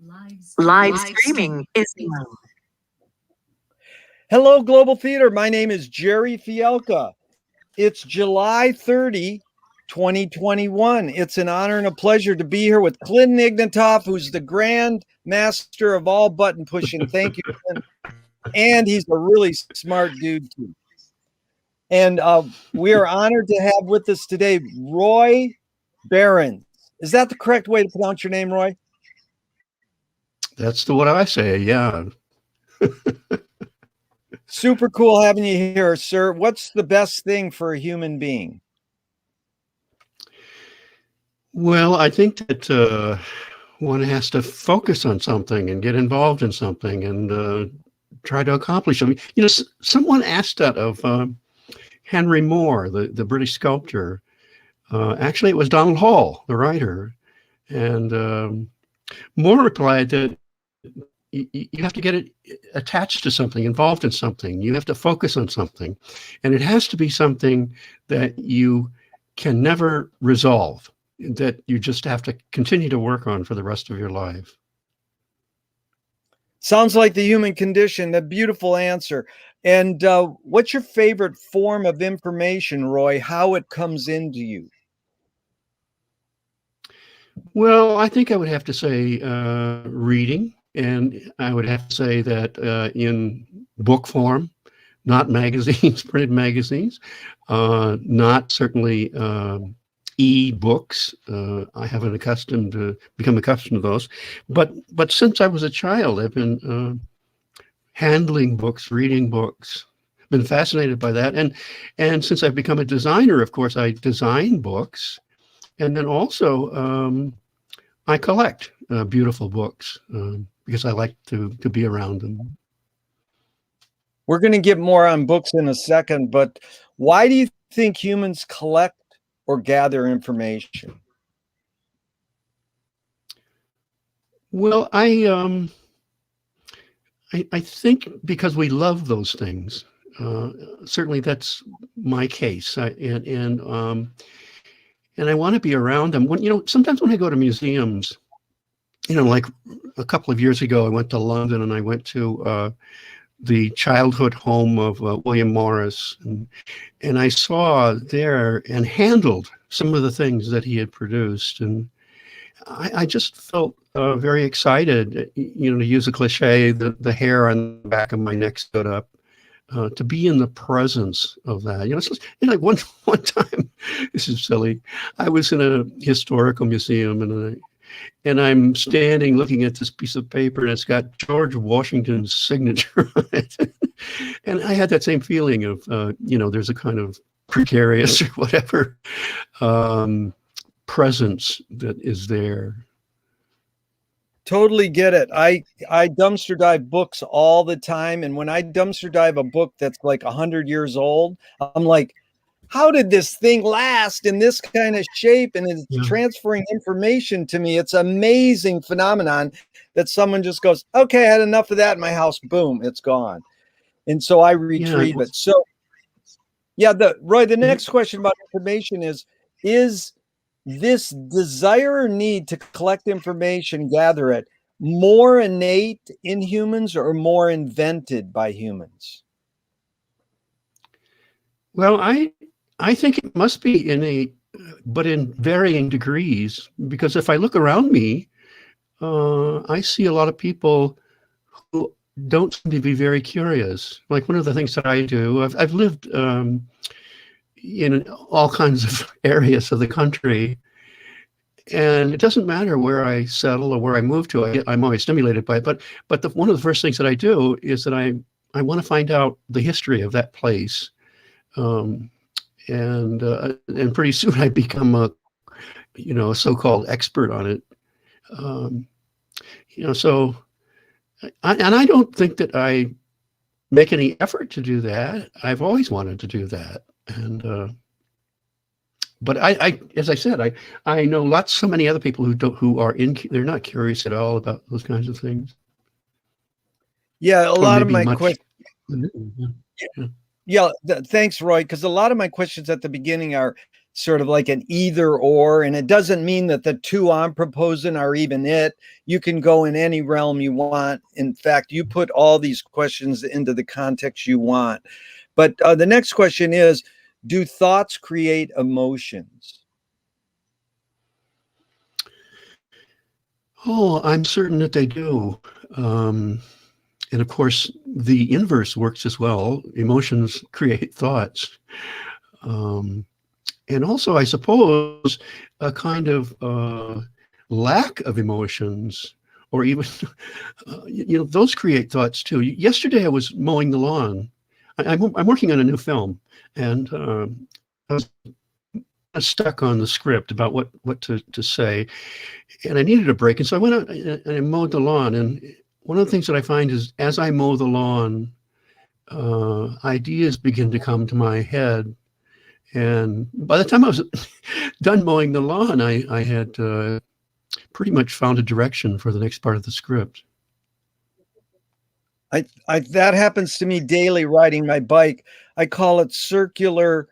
Live streaming is now. Hello, Global Theater. My name is Gerry Fialka. It's July 30, 2021. It's an honor and a pleasure to be here with Clinton Ignatoff, who's the grand master of all button pushing. Thank you, Clinton. And he's a really smart dude, too. And we are honored to have with us today Roy Behrens. Is that the correct way to pronounce your name, Roy? That's what I say, yeah. Super cool having you here, sir. What's the best thing for a human being? Well, I think that one has to focus on something and get involved in something and try to accomplish something. You know, someone asked that of Henry Moore, the British sculptor. Actually, it was Donald Hall, the writer. And Moore replied that you have to get it attached to something, involved in something. You have to focus on something. And it has to be something that you can never resolve, that you just have to continue to work on for the rest of your life. Sounds like the human condition. A beautiful answer. And what's your favorite form of information, Roy? How it comes into you? Well, I think I would have to say reading. And I would have to say that in book form, not magazines, printed magazines, not certainly e-books. I haven't become accustomed to those. But since I was a child, I've been handling books, reading books, been fascinated by that. And since I've become a designer, of course, I design books. And then also I collect beautiful books. Because I like to be around them. We're going to get more on books in a second, but why do you think humans collect or gather information? Well, I think because we love those things. Certainly, that's my case, and I want to be around them. Sometimes when I go to museums. Like a couple of years ago, I went to London and I went to the childhood home of William Morris. And I saw there and handled some of the things that he had produced. And I just felt very excited, to use a cliche, the hair on the back of my neck stood up. To be in the presence of that, like one time, this is silly. I was in a historical museum and I'm standing looking at this piece of paper and it's got George Washington's signature on it. And I had that same feeling of, there's a kind of precarious or whatever presence that is there. Totally get it. I dumpster dive books all the time. And when I dumpster dive a book that's like 100 years old, I'm like, how did this thing last in this kind of shape? And it's transferring information to me. It's an amazing phenomenon that someone just goes, okay, I had enough of that in my house. Boom, it's gone. And so I retrieve it. So Roy, the next question about information is this desire or need to collect information, gather it, more innate in humans or more invented by humans? Well, I think it must be innate, but in varying degrees, because if I look around me, I see a lot of people who don't seem to be very curious. Like one of the things that I do, I've lived in all kinds of areas of the country, and it doesn't matter where I settle or where I move to, I'm always stimulated by it. But one of the first things that I do is that I want to find out the history of that place. And pretty soon I become a so-called expert on it. So I don't think that I make any effort to do that. I've always wanted to do that. And but I as I said, I know so many other people they're not curious at all about those kinds of things. Yeah, a lot of my questions. Yeah, thanks, Roy, because a lot of my questions at the beginning are, sort of like an either or, and it doesn't mean that the two I'm proposing are even it. You can go in any realm you want. In fact, you put all these questions into the context you want. But the next question is, do thoughts create emotions? Oh, I'm certain that they do. And of course, the inverse works as well. Emotions create thoughts. And also, I suppose, a kind of lack of emotions, or even, those create thoughts too. Yesterday, I was mowing the lawn. I'm working on a new film, and I was stuck on the script about what to say, and I needed a break. And so I went out and I mowed the lawn. And one of the things that I find is, as I mow the lawn, ideas begin to come to my head. And by the time I was done mowing the lawn, I had pretty much found a direction for the next part of the script. That happens to me daily riding my bike. I call it circular,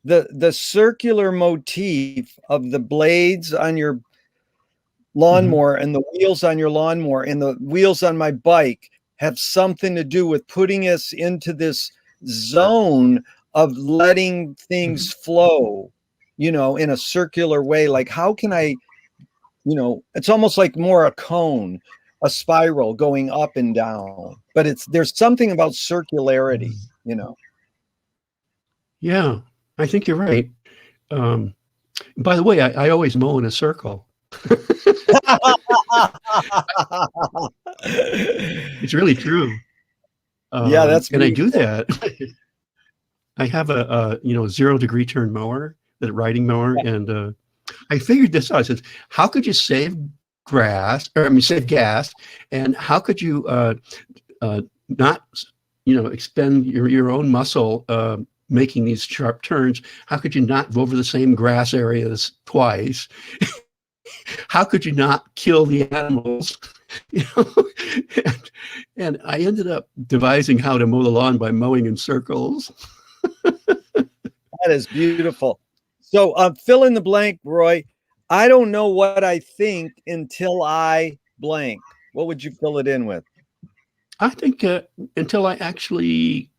the circular motif of the blades on your lawnmower and the wheels on your lawnmower and the wheels on my bike have something to do with putting us into this zone of letting things flow, in a circular way. Like, how can I, it's almost like more a cone, a spiral going up and down, but there's something about circularity, Yeah, I think you're right. By the way, I always mow in a circle. It's really true. Yeah, that's and beautiful. I do that. I have a 0-degree turn mower, the riding mower, and I figured this out. I said, how could you save save gas, and how could you not expend your own muscle making these sharp turns? How could you not go over the same grass areas twice? How could you not kill the animals? And I ended up devising how to mow the lawn by mowing in circles. That is beautiful. So fill in the blank, Roy. I don't know what I think until I blank. What would you fill it in with? I think until I actually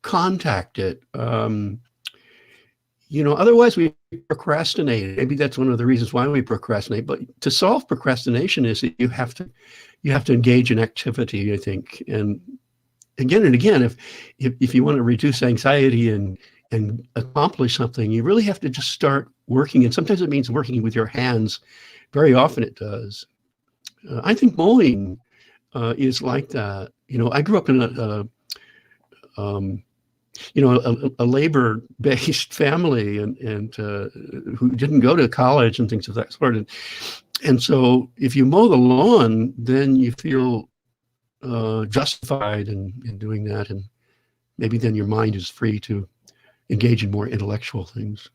contact it. Otherwise we procrastinate. Maybe that's one of the reasons why we procrastinate. But to solve procrastination is that you have to engage in activity, I think. And again, if you want to reduce anxiety and accomplish something, you really have to just start working. And sometimes it means working with your hands. Very often it does. I think mowing is like that. I grew up in a labor-based family and who didn't go to college and things of that sort. And so if you mow the lawn, then you feel justified in doing that. And maybe then your mind is free to engage in more intellectual things.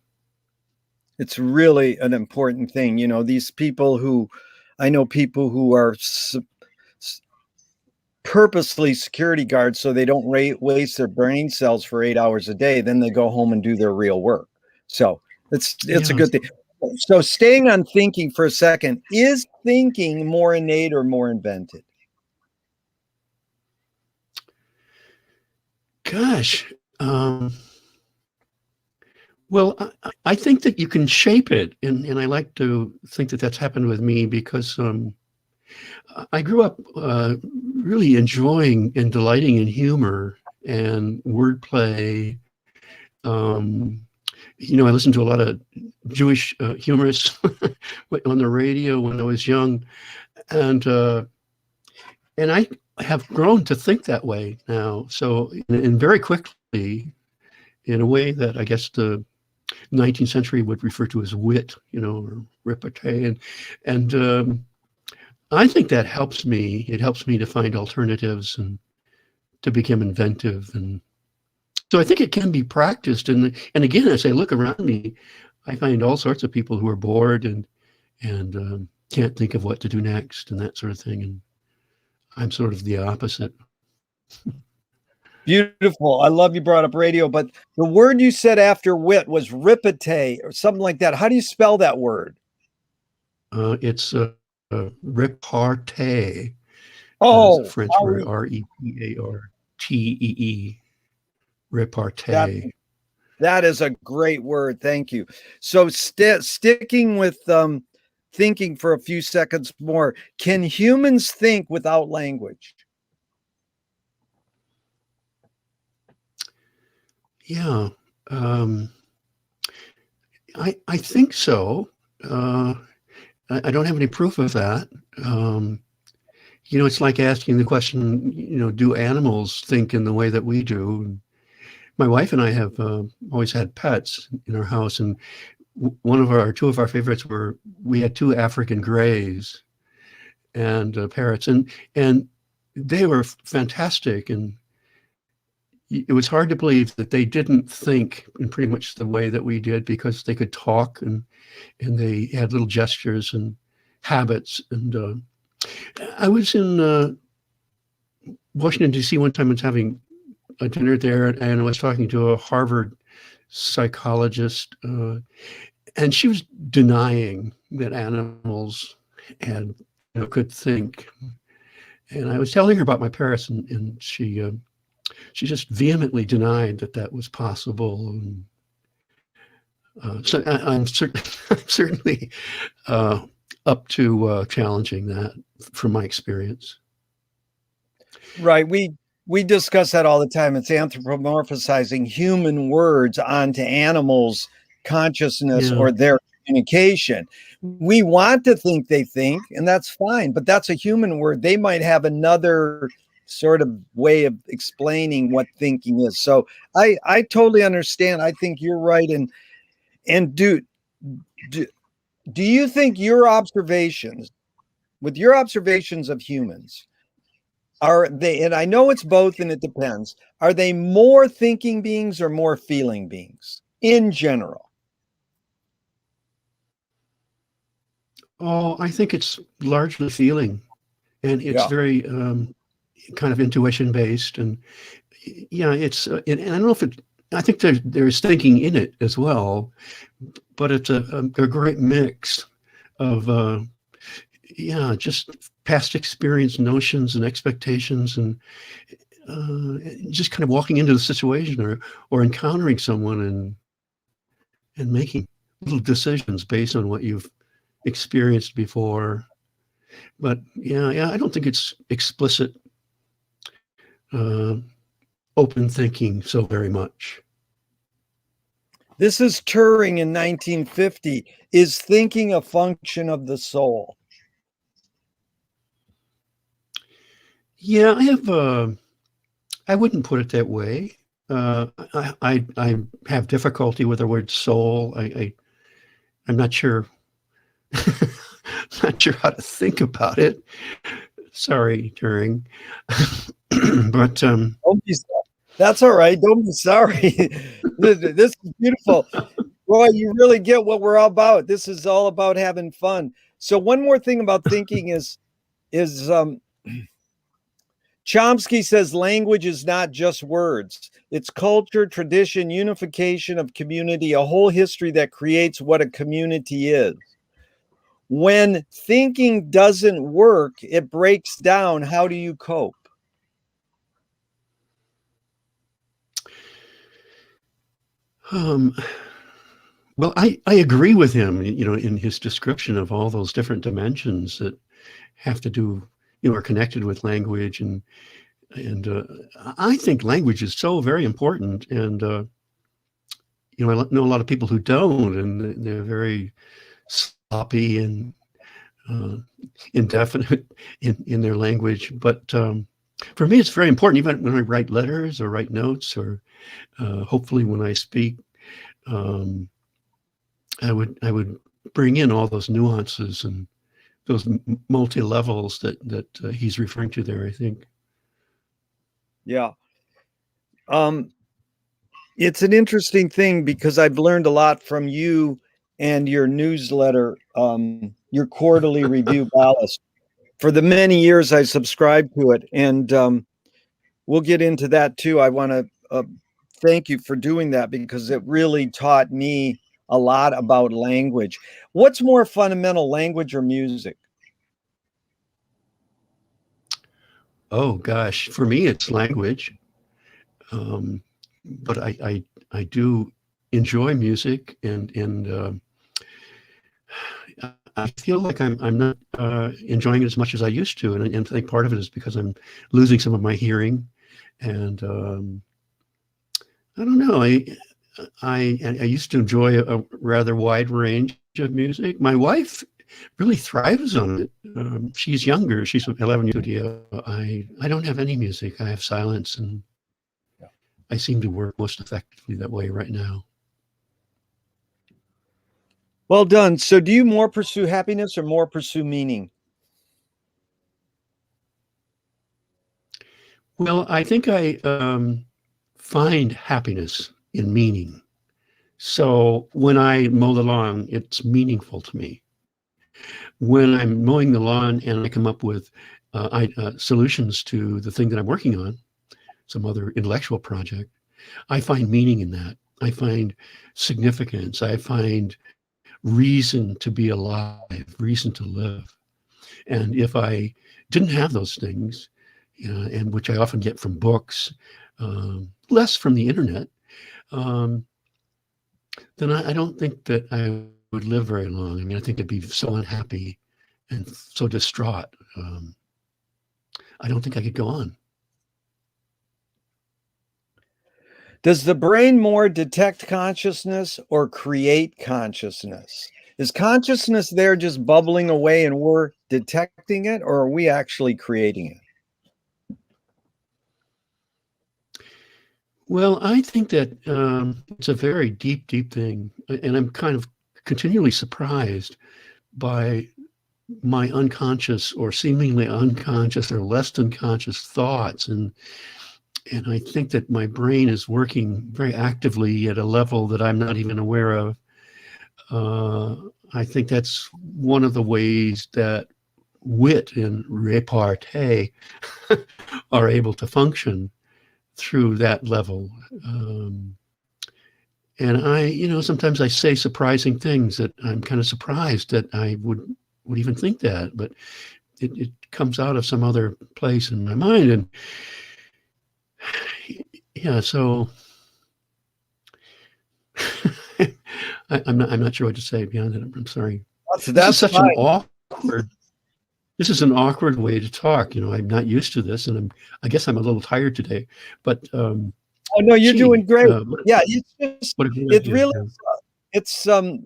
It's really an important thing. I know people who are purposely security guards so they don't waste their brain cells for 8 hours a day. Then they go home and do their real work. So it's a good thing. So staying on thinking for a second, is thinking more innate or more invented? Gosh. Well, I think that you can shape it. And I like to think that that's happened with me because I grew up really enjoying and delighting in humor and wordplay. I listened to a lot of Jewish humorists on the radio when I was young, and I have grown to think that way now. So, and very quickly, in a way that I guess the 19th century would refer to as wit, or repartee, and I think that helps me. It helps me to find alternatives and to become inventive. And so I think it can be practiced. And again, as I look around me, I find all sorts of people who are bored and can't think of what to do next and that sort of thing. And I'm sort of the opposite. Beautiful. I love you brought up radio, but the word you said after wit was ripate or something like that. How do you spell that word? It's repartee. Is a Oh, French word, repartee, that repartee. that is a great word. Thank you. So sticking with thinking for a few seconds more, can humans think without language? Yeah, um, I think so. I don't have any proof of that. It's like asking the question, do animals think in the way that we do? My wife and I have always had pets in our house, and two of our favorites we had two African greys and parrots, and they were fantastic, and it was hard to believe that they didn't think in pretty much the way that we did, because they could talk, and they had little gestures and habits. And I was in Washington, D.C. one time. I was having a dinner there, and I was talking to a Harvard psychologist, and she was denying that animals could think. And I was telling her about my parents, and she just vehemently denied that that was possible. And so I'm certainly up to challenging that from my experience. Right. We discuss that all the time. It's anthropomorphizing human words onto animals' consciousness Yeah. or their communication. We want to think they think, and that's fine, but that's a human word. They might have another sort of way of explaining what thinking is. So I totally understand. I think you're right. And do you think your observations, with your observations of humans, are they, and I know it's both and it depends, are they more thinking beings or more feeling beings in general? Oh, I think it's largely feeling, and it's Yeah. very kind of intuition based. And yeah, it's and I don't know if I think there's thinking in it as well, but it's a great mix of just past experience, notions, and expectations, and just kind of walking into the situation, or encountering someone, and making little decisions based on what you've experienced before. But yeah, I don't think it's explicit uh, open thinking so very much. This is Turing in 1950. Is thinking a function of the soul? Yeah, I wouldn't put it that way. I have difficulty with the word soul. I'm not sure not sure how to think about it. Sorry, Turing. But Don't be sorry. That's all right. Don't be sorry. This is beautiful. Roy, you really get what we're all about. This is all about having fun. So one more thing about thinking is Chomsky says language is not just words. It's culture, tradition, unification of community, a whole history that creates what a community is. When thinking doesn't work, it breaks down. How do you cope? well, I agree with him, in his description of all those different dimensions that have to do, are connected with language. And I think language is so very important. And, I know a lot of people who don't, and they're very sloppy and indefinite in their language. But for me, it's very important, even when I write letters or write notes, or hopefully when I speak, I would bring in all those nuances and those multi levels that he's referring to there, I think. Yeah. It's an interesting thing because I've learned a lot from you and your newsletter, your quarterly review ballast. For the many years I subscribed to it, and we'll get into that too. I want to thank you for doing that because it really taught me a lot about language. What's more fundamental, language or music? Oh gosh, for me it's language, but I do enjoy music, and I feel like I'm not enjoying it as much as I used to, and I think part of it is because I'm losing some of my hearing, and I don't know. I used to enjoy a rather wide range of music. My wife really thrives on it. She's younger. She's 11 years old. I don't have any music. I have silence, and I seem to work most effectively that way right now. Well done. So do you more pursue happiness or more pursue meaning? Well, I think I find happiness in meaning. So when I mow the lawn, it's meaningful to me. When I'm mowing the lawn and I come up with solutions to the thing that I'm working on, some other intellectual project, I find meaning in that. I find significance. I find reason to be alive, reason to live. And if I didn't have those things, and which I often get from books, less from the internet, then I don't think that I would live very long. I mean, I think I'd be so unhappy and so distraught. I don't think I could go on. Does the brain more detect consciousness or create consciousness? Is consciousness there just bubbling away and we're detecting it, or are we actually creating it? Well, I think that it's a very deep, deep thing. And I'm kind of continually surprised by my unconscious or seemingly unconscious or less than conscious thoughts. And I think that my brain is working very actively at a level that I'm not even aware of. I think that's one of the ways that wit and repartee are able to function through that level. And sometimes I say surprising things that I'm kind of surprised that I would even think that, but it comes out of some other place in my mind. And yeah, so I'm not sure what to say beyond it. I'm sorry. This is an awkward way to talk. I'm not used to this, and I guess I'm a little tired today. But oh no, you're doing great. Yeah, it's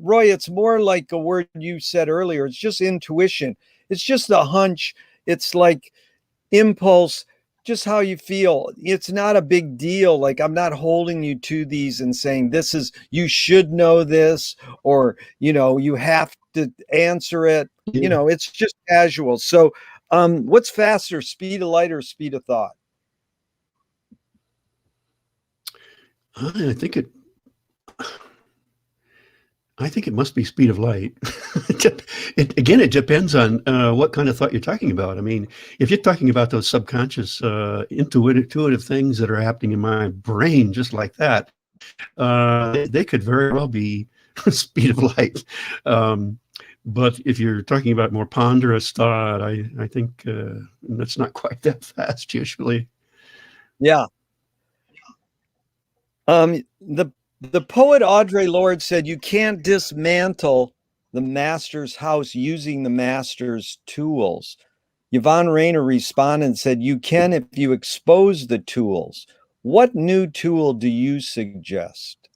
Roy. It's more like a word you said earlier. It's just intuition. It's just a hunch. It's like impulse. Just how you feel. It's not a big deal. Like, I'm not holding you to these and saying you should know this, or you have to answer it. Yeah. It's just casual. So what's faster, speed of light or speed of thought? I think it must be speed of light. It depends on what kind of thought you're talking about. I mean, if you're talking about those subconscious, intuitive things that are happening in my brain, just like that, they could very well be speed of light. But if you're talking about more ponderous thought, I think that's not quite that fast usually. Yeah. The poet Audre Lorde said, "You can't dismantle the master's house using the master's tools." Yvonne Rainer responded and said, "You can if you expose the tools." What new tool do you suggest?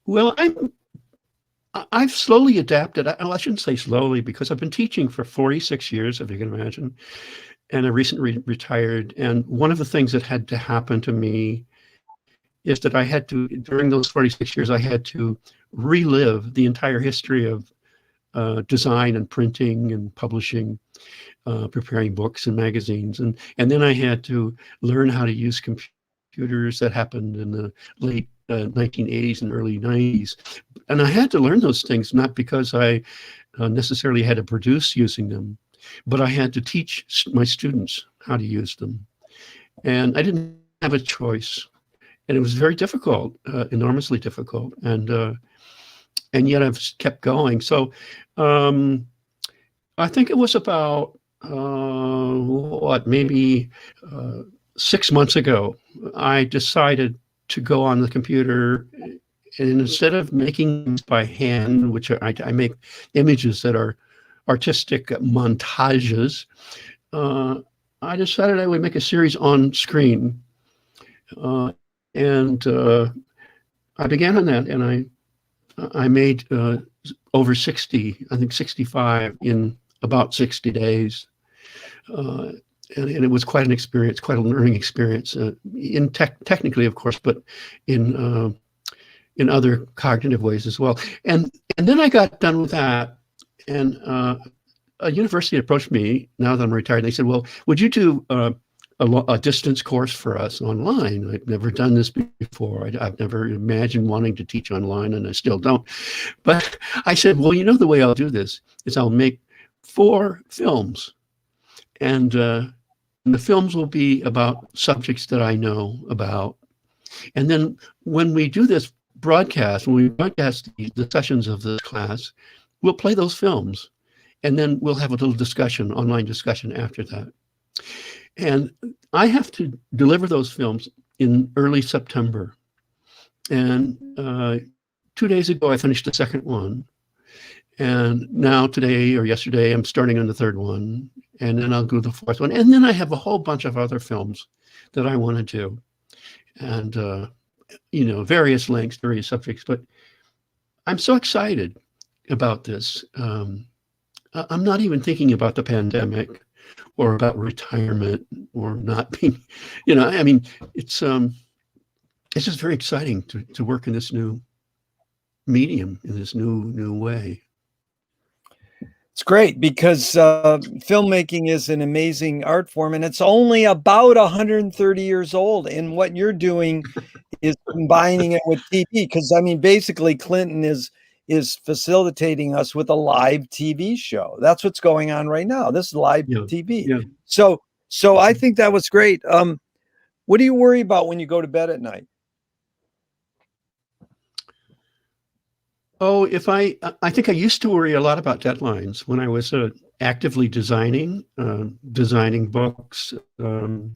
Well, I've slowly adapted. I shouldn't say slowly, because I've been teaching for 46 years, if you can imagine. And I recently retired. And one of the things that had to happen to me is that I had to, during those 46 years, I had to relive the entire history of design and printing and publishing, preparing books and magazines. And then I had to learn how to use computers. That happened in the late 1980s and early 90s. And I had to learn those things, not because I necessarily had to produce using them, but I had to teach my students how to use them. And I didn't have a choice. And it was very difficult, enormously difficult. And yet I've kept going. So I think it was about, maybe 6 months ago, I decided to go on the computer, and instead of making things by hand, which I make images that are artistic montages, I decided I would make a series on screen. And I began on that, and I made over 60, I think 65 in about 60 days. And it was quite an experience, quite a learning experience, technically, of course, but in other cognitive ways as well. And then I got done with that, and a university approached me now that I'm retired. They said, well, would you do a distance course for us online? I've never done this before. I've never imagined wanting to teach online, and I still don't. But I said, well, the way I'll do this is I'll make 4 films. And the films will be about subjects that I know about. And then when we do this broadcast, when we broadcast the sessions of this class, we'll play those films. And then we'll have a little discussion, online discussion after that. And I have to deliver those films in early September. And 2 days ago, I finished the second one. And now today or yesterday, I'm starting on the third one. And then I'll do the fourth one. And then I have a whole bunch of other films that I want to do. And, various lengths, various subjects. But I'm so excited about this. I'm not even thinking about the pandemic or about retirement or not being, it's just very exciting to work in this new medium, in this new way. It's great because filmmaking is an amazing art form, and it's only about 130 years old. And what you're doing is combining it with TV, because basically Clinton is facilitating us with a live TV show. That's what's going on right now. This is live TV. Yeah. So I think that was great. What do you worry about when you go to bed at night? Oh, I think I used to worry a lot about deadlines when I was actively designing books, or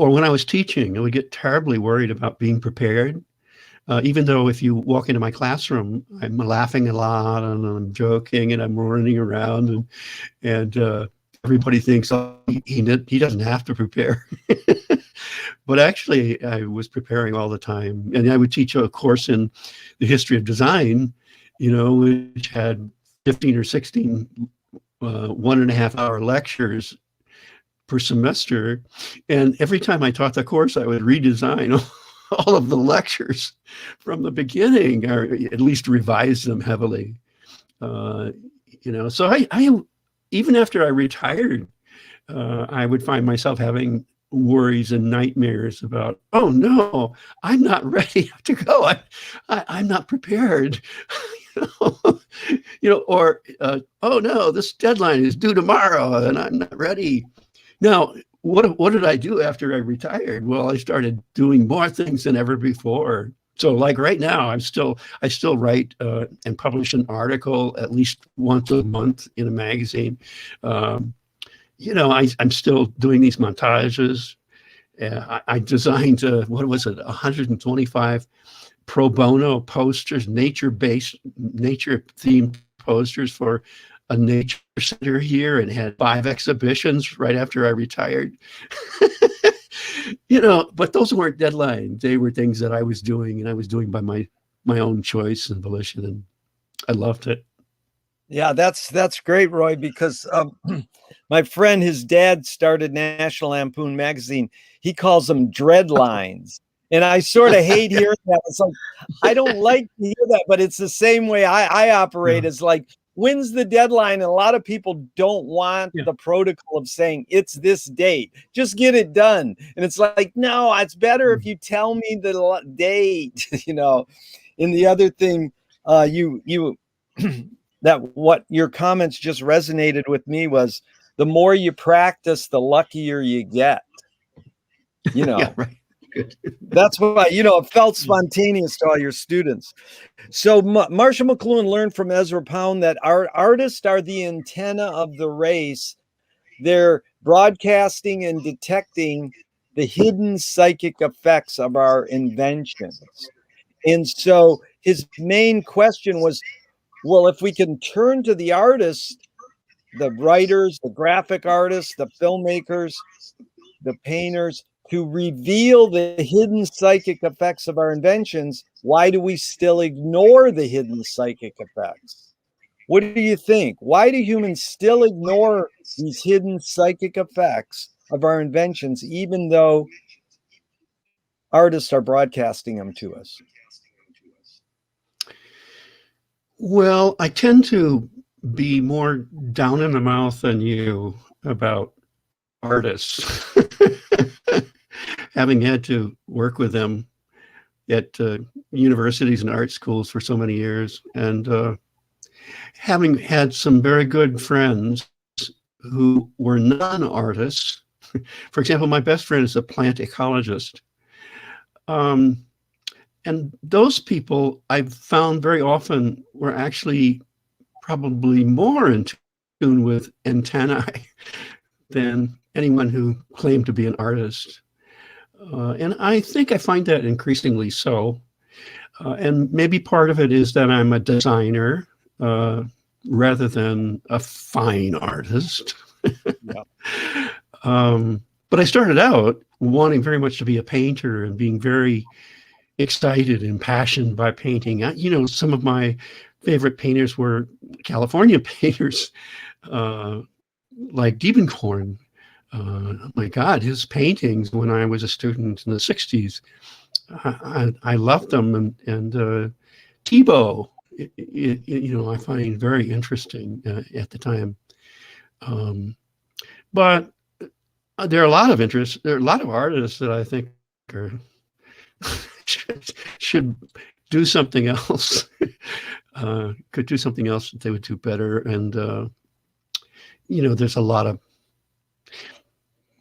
when I was teaching, I would get terribly worried about being prepared. Even though if you walk into my classroom, I'm laughing a lot and I'm joking and I'm running around and everybody thinks, oh, he doesn't have to prepare. But actually, I was preparing all the time. And I would teach a course in the history of design, which had 15 or 16 1.5-hour lectures per semester. And every time I taught the course, I would redesign all of the lectures from the beginning, or at least revise them heavily. So I even after I retired, I would find myself having worries and nightmares about, oh no, I'm not ready to go. I'm not prepared. Or oh no, this deadline is due tomorrow and I'm not ready. Now, what did I do after I retired? Well, I started doing more things than ever before. So like right now, I still write and publish an article at least once a month in a magazine. I'm still doing these montages. I designed, 125 pro bono posters, nature-themed posters for a nature center here, and had 5 exhibitions right after I retired. But those weren't deadlines. They were things that I was doing, and I was doing by my own choice and volition, and I loved it. Yeah, that's great, Roy, because my friend, his dad started National Lampoon magazine. He calls them dreadlines. And I sort of hate hearing that. It's like, I don't like to hear that, but it's the same way I operate. It's like, when's the deadline? And a lot of people don't want the protocol of saying it's this date. Just get it done. And it's like, no, it's better if you tell me the date, And the other thing, you that what your comments just resonated with me was the more you practice, the luckier you get. Yeah, right. Good. That's why, it felt spontaneous to all your students. So Marshall McLuhan learned from Ezra Pound that our artists are the antenna of the race. They're broadcasting and detecting the hidden psychic effects of our inventions. And so his main question was, well, if we can turn to the artists, the writers, the graphic artists, the filmmakers, the painters, to reveal the hidden psychic effects of our inventions, why do we still ignore the hidden psychic effects? What do you think? Why do humans still ignore these hidden psychic effects of our inventions, even though artists are broadcasting them to us? Well, I tend to be more down in the mouth than you about artists, having had to work with them at universities and art schools for so many years, and having had some very good friends who were non-artists. For example, my best friend is a plant ecologist. And those people I've found very often were actually probably more in tune with antennae than anyone who claimed to be an artist. And I think I find that increasingly so. And maybe part of it is that I'm a designer rather than a fine artist. Yeah. But I started out wanting very much to be a painter and being very excited and passionate by painting. Some of my favorite painters were California painters like Diebenkorn. Oh my God, his paintings when I was a student in the 60s, I loved them. And Thibaut, I find very interesting at the time. But there are a lot of artists that I think are should do something else. Could do something else that they would do better. And there's a lot of,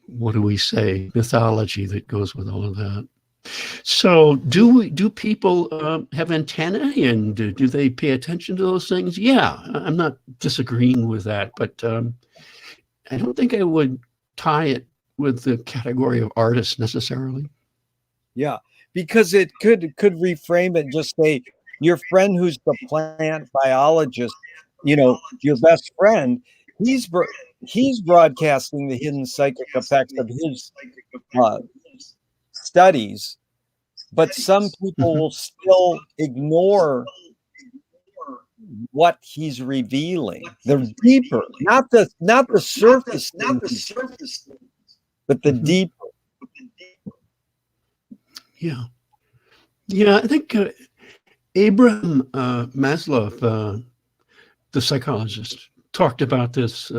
what do we say, mythology that goes with all of that. So do people have antennae, and do they pay attention to those things? Yeah, I'm not disagreeing with that, but I don't think I would tie it with the category of artist necessarily. Yeah, because it could reframe it, just say your friend who's the plant biologist, your best friend, he's broadcasting the hidden psychic effects of his studies, but some people will still ignore what he's revealing. The deeper, not the surface, but the deeper. Yeah. I think Abraham Maslow, the psychologist, talked about this.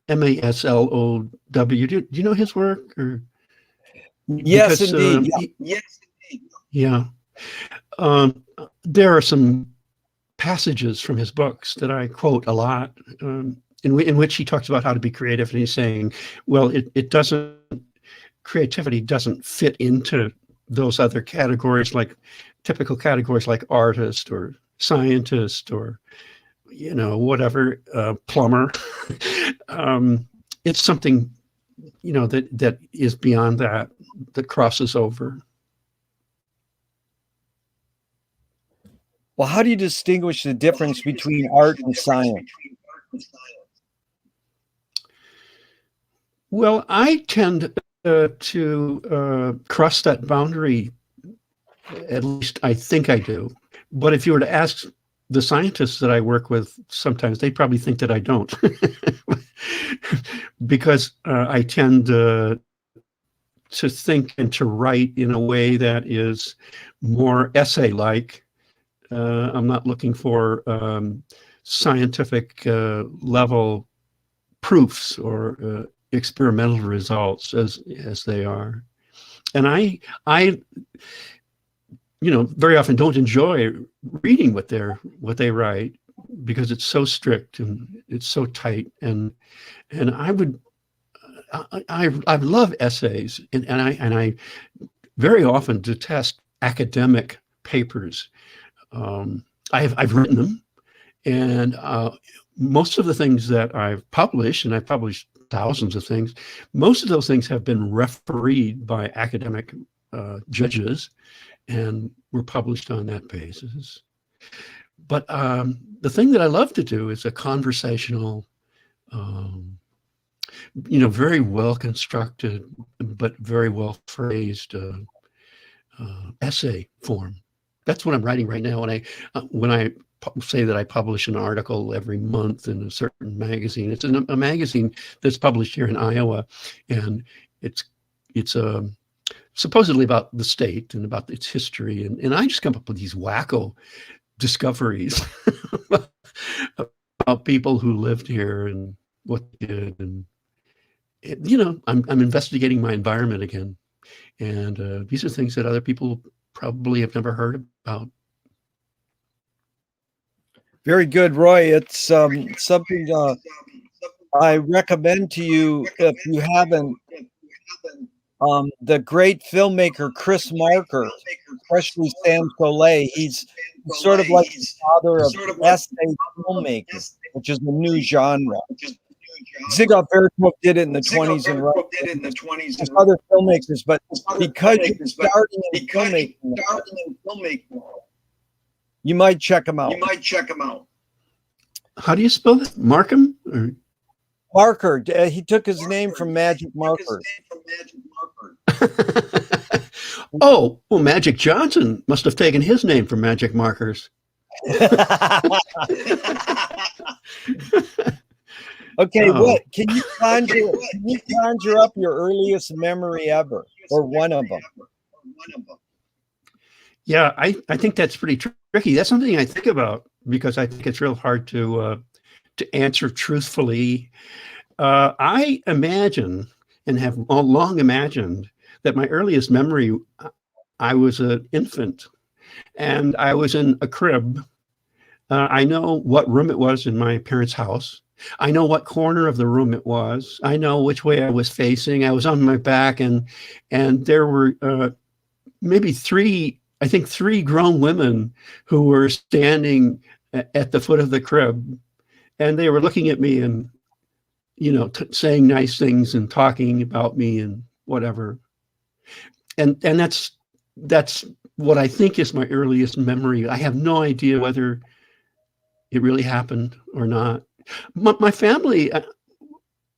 Maslow. Do you know his work? Or yes, indeed. Yeah. There are some passages from his books that I quote a lot, in which he talks about how to be creative, and he's saying, well, creativity doesn't fit into those other categories, like typical categories like artist or scientist or whatever, plumber. It's something that is beyond that crosses over. Well, how do you distinguish the difference between art and science? Well, I tend to cross that boundary. At least I think I do. But if you were to ask the scientists that I work with, sometimes they probably think that I don't, because I tend to think and to write in a way that is more essay-like. I'm not looking for scientific level proofs or experimental results as they are. And I very often don't enjoy reading what they write, because it's so strict and it's so tight. And I love essays, and I very often detest academic papers. I've written them, and most of the things that I've published, and I've published thousands of things, most of those things have been refereed by academic judges and were published on that basis. But the thing that I love to do is a conversational, very well constructed, but very well phrased essay form. That's what I'm writing right now. When I say that I publish an article every month in a certain magazine, it's a magazine that's published here in Iowa, and it's supposedly about the state and about its history, and I just come up with these wacko discoveries about people who lived here and what they did, and I'm investigating my environment again, and these are things that other people probably have never heard about. Very good, Roy. It's something I recommend to you if you haven't. The great filmmaker Chris Marker, especially Sam Soleil, he's sort of like the father of essay filmmaking, which is a new genre. Zygmunt Vertov did it in the 20s and there's other filmmakers, but because you're starting in filmmaking, you might check them out. How do you spell that? Markham? Or? Marker. He took his name from Magic Markers. Oh, well, Magic Johnson must have taken his name from Magic Markers. Okay, what can you conjure up your earliest memory ever, or one of them? Yeah, I think that's pretty tricky. That's something I think about because I think it's real hard to answer truthfully. I imagine and have long imagined that my earliest memory, I was an infant and I was in a crib. I know what room it was in my parents' house. I know what corner of the room it was. I know which way I was facing. I was on my back, and there were maybe three grown women who were standing at the foot of the crib, and they were looking at me and, saying nice things and talking about me and whatever. And that's what I think is my earliest memory. I have no idea whether it really happened or not. My family,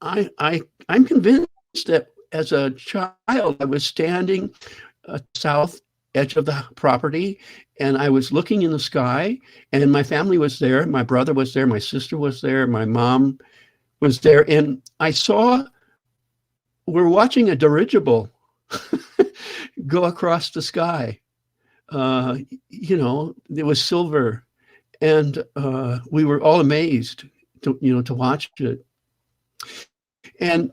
I'm convinced that as a child, I was standing south edge of the property, and I was looking in the sky, and my family was there. My brother was there. My sister was there. My mom was there. And I saw, we're watching a dirigible go across the sky. It was silver, and we were all amazed to watch it. And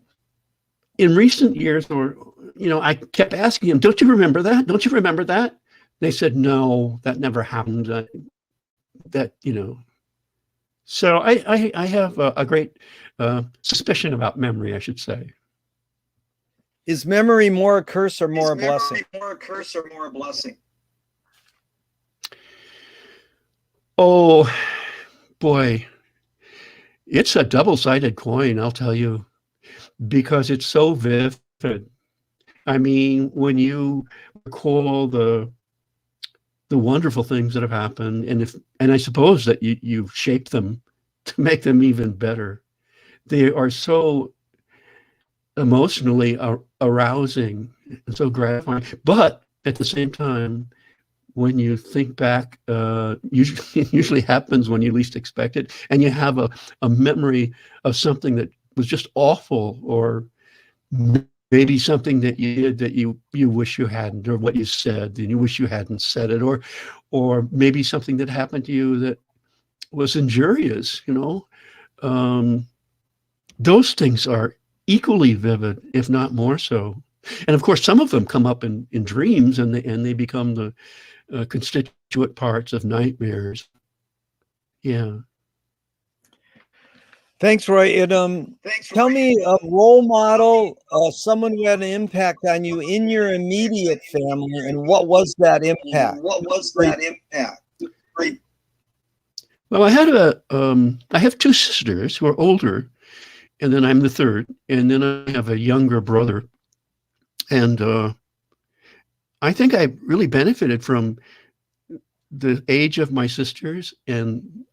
in recent years, I kept asking them, don't you remember that? Don't you remember that? They said, no, that never happened. So I have a great suspicion about memory, I should say. Is memory more a curse or more a blessing? Oh, boy. It's a double-sided coin, I'll tell you, because it's so vivid. I mean, when you recall the wonderful things that have happened, and I suppose that you've shaped them to make them even better, they are so emotionally arousing and so gratifying. But at the same time, when you think back, it usually happens when you least expect it, and you have a memory of something that was just awful, or maybe something that you did that you wish you hadn't, or what you said and you wish you hadn't said it, or maybe something that happened to you that was injurious. Those things are equally vivid, if not more so. And of course, some of them come up in dreams, and they become the constituent parts of nightmares. Yeah. Thanks, Roy. Tell me a role model, someone who had an impact on you in your immediate family, and what was that impact? Well, I have two sisters who are older, and then I'm the third, and then I have a younger brother, and I think I really benefited from the age of my sisters, and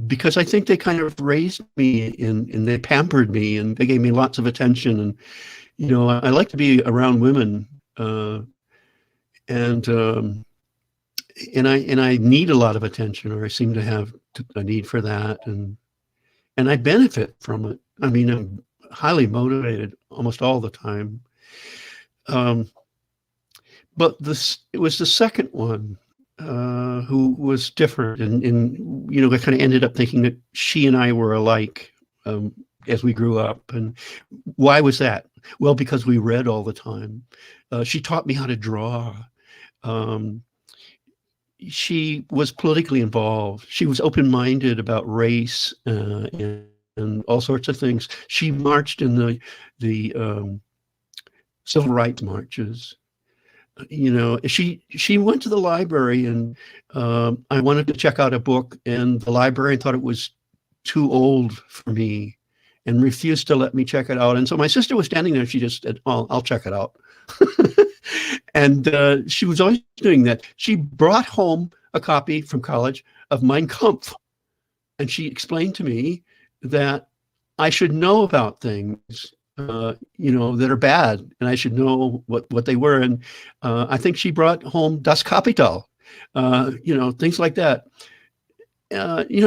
because I think they kind of raised me and they pampered me and they gave me lots of attention, and I like to be around women, and I need a lot of attention, or I seem to have a need for that, and I benefit from it. I mean, I'm highly motivated almost all the time. But it was the second one who was different, and I kind of ended up thinking that she and I were alike as we grew up. And why was that? Well, because we read all the time. She taught me how to draw. She was politically involved. She was open-minded about race and all sorts of things. She marched in the civil rights marches. She went to the library, and I wanted to check out a book, and the librarian thought it was too old for me and refused to let me check it out. And so my sister was standing there. She just said, "Oh, I'll check it out." And she was always doing that. She brought home a copy from college of Mein Kampf, and she explained to me that I should know about things that are bad, and I should know what they were. And I think she brought home Das Kapital, things like that.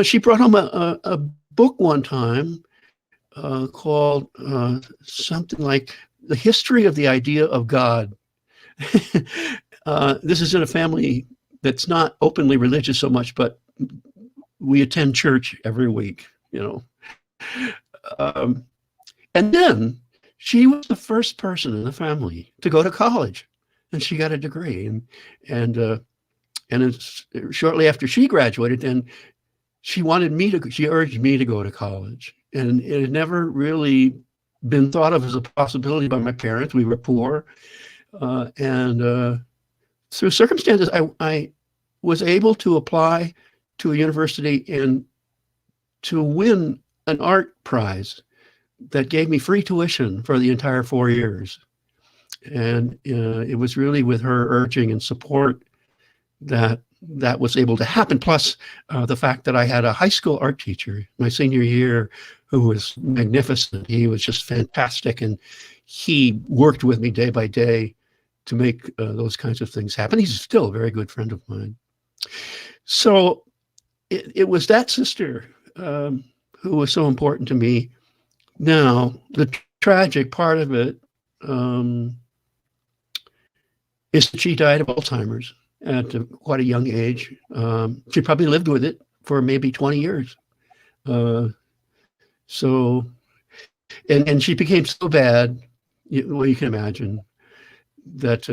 She brought home a book one time called something like The History of the Idea of God. This is in a family that's not openly religious so much, but we attend church every week, and then she was the first person in the family to go to college, and she got a degree. And it's shortly after she graduated, then she urged me to go to college. And it had never really been thought of as a possibility by my parents. We were poor. And through circumstances, I was able to apply to a university and to win an art prize that gave me free tuition for the entire 4 years. And it was really with her urging and support that was able to happen. Plus the fact that I had a high school art teacher my senior year who was magnificent. He was just fantastic. And he worked with me day by day to make those kinds of things happen. He's still a very good friend of mine. So it was that sister who was so important to me. Now, the tragic part of it is that she died of Alzheimer's at quite a young age. She probably lived with it for maybe 20 years. And she became so bad, you can imagine, that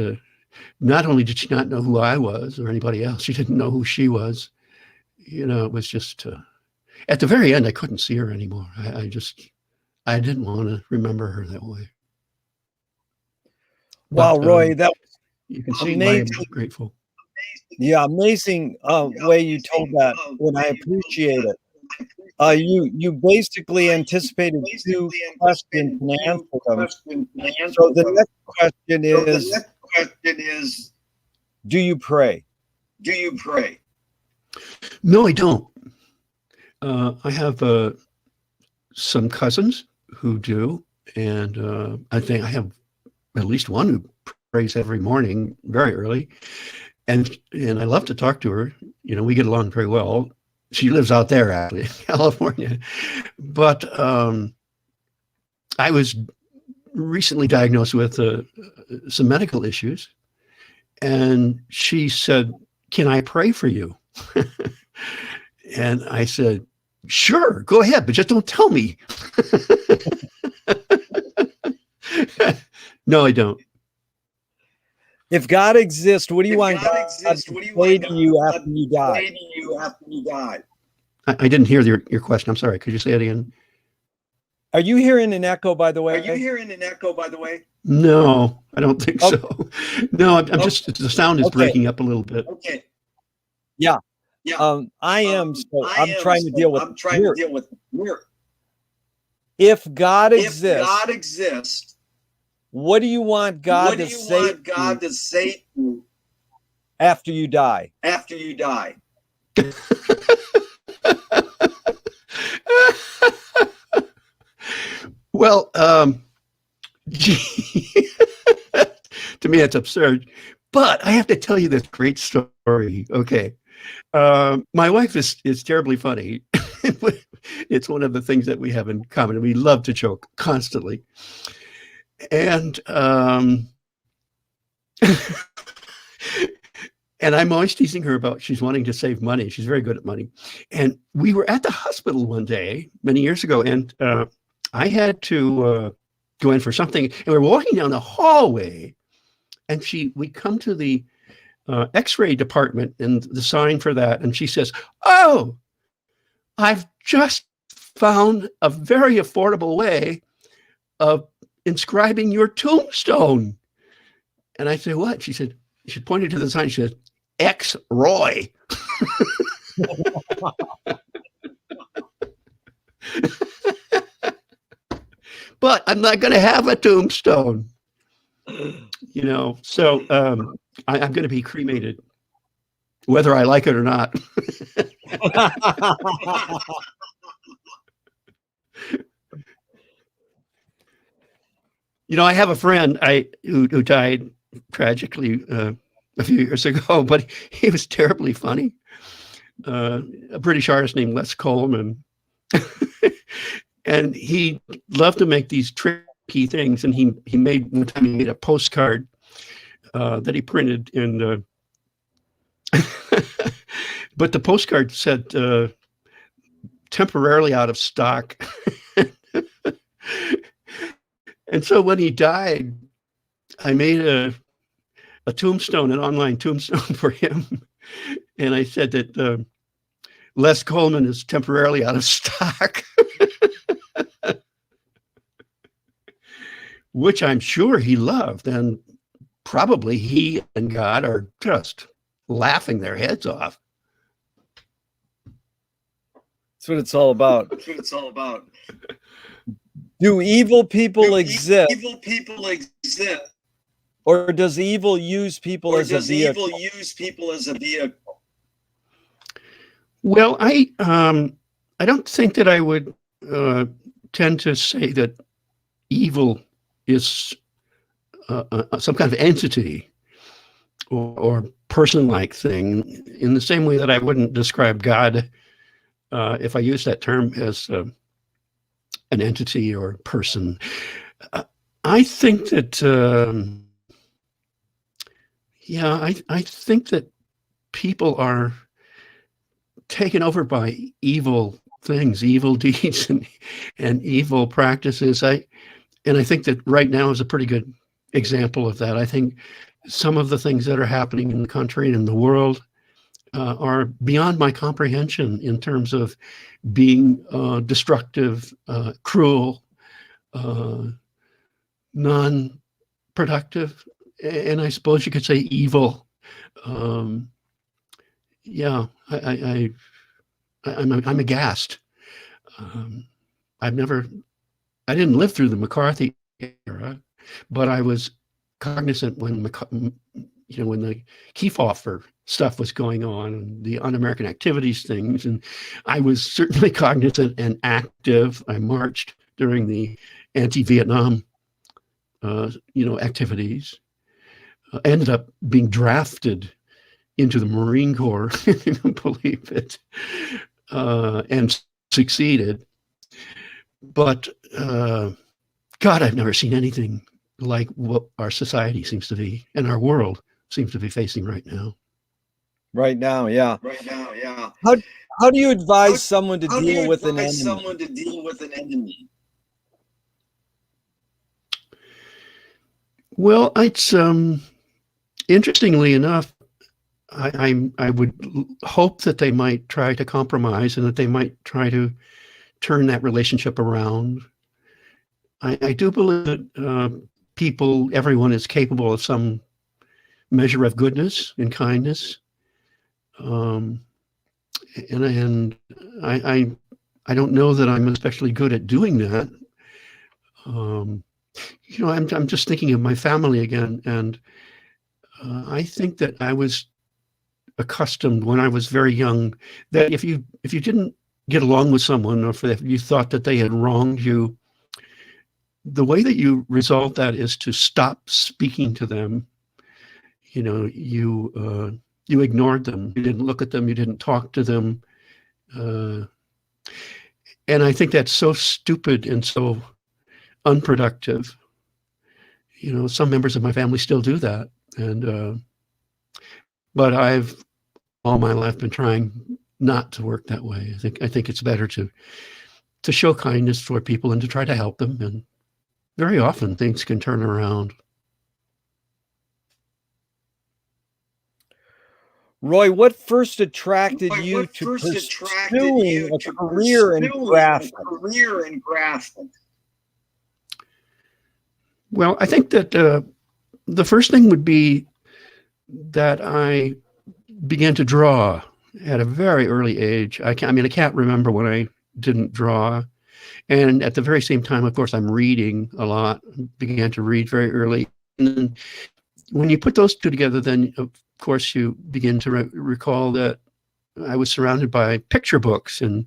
not only did she not know who I was or anybody else, she didn't know who she was. It was just, at the very end, I couldn't see her anymore. I didn't want to remember her that way. Wow, But, Roy, that you can see amazing. why I'm grateful. Yeah, amazing way you told that, and I appreciate it. You basically anticipated two questions and answered them. So the next question is, do you pray? No, I don't. I have some cousins who do, and I think I have at least one who prays every morning very early, and I love to talk to her. We get along very well. She lives out there, actually, in California. But I was recently diagnosed with some medical issues, and she said, "Can I pray for you?" And I said, "Sure, go ahead, but just don't tell me." No, I don't. If God exists, what do you want God to say to you after you die? I didn't hear your question. I'm sorry. Could you say it again? Are you hearing an echo, by the way? No, I don't think Oh. so. No, I'm just, the sound is Okay. breaking up a little bit. Okay. Yeah. I am. So I'm trying to deal with. If God exists, what do you want God to say after you die? Well, to me, it's absurd. But I have to tell you this great story. Okay. My wife is terribly funny. It's one of the things that we have in common. We love to joke constantly. And and I'm always teasing her about she's wanting to save money. She's very good at money. And we were at the hospital one day many years ago, and I had to go in for something. And we're walking down the hallway, and we come to the X-ray department and the sign for that. And she says, "Oh, I've just found a very affordable way of inscribing your tombstone." And I said, "What?" She said, she pointed to the sign. She said, "X Roy." But I'm not going to have a tombstone, you know. So I'm going to be cremated, whether I like it or not. You know, I have a friend who died tragically a few years ago, but he was terribly funny. A British artist named Les Coleman. And he loved to make these tricky things. And he one time he made a postcard that he printed in, but the postcard said, temporarily out of stock. And so when he died, I made a tombstone, an online tombstone for him. And I said that Les Coleman is temporarily out of stock. Which I'm sure he loved. And probably he and God are just laughing their heads off. That's what it's all about. Do evil people exist? Or does evil use people as a vehicle? Well, I don't think that I would tend to say that evil is some kind of entity or person-like thing, in the same way that I wouldn't describe God, if I use that term, as an entity or person. I think that, I think that people are taken over by evil things, evil deeds, and evil practices. And I think that right now is a pretty good example of that. I think some of the things that are happening in the country and in the world are beyond my comprehension in terms of being destructive, cruel, non-productive, and I suppose you could say evil. I'm aghast. I didn't live through the McCarthy era, but I was cognizant when the Kefauver stuff was going on, and the Un-American Activities things, and I was certainly cognizant and active. I marched during the anti-Vietnam, activities. Ended up being drafted into the Marine Corps, if you can believe it, and succeeded. But God, I've never seen anything like what our society seems to be, and our world seems to be facing right now. Right now, yeah. How do you advise someone to deal with an enemy? Well, it's interestingly enough, I would hope that they might try to compromise and that they might try to turn that relationship around. I do believe that everyone is capable of some measure of goodness and kindness. Um, and I don't know that I'm especially good at doing that. I'm just thinking of my family again, and I think that I was accustomed when I was very young that if you didn't get along with someone, or if you thought that they had wronged you, the way that you resolve that is to stop speaking to them. You ignored them. You didn't look at them. You didn't talk to them. And I think that's so stupid and so unproductive. Some members of my family still do that. But I've all my life been trying not to work that way. I think it's better to show kindness toward people and to try to help them. And very often things can turn around. Roy, what first attracted you to pursuing a career in graphics? Well, I think that the first thing would be that I began to draw at a very early age. I can't remember when I didn't draw. And at the very same time, of course, I'm reading a lot. Began to read very early. And then when you put those two together, then of course you begin to recall that I was surrounded by picture books, and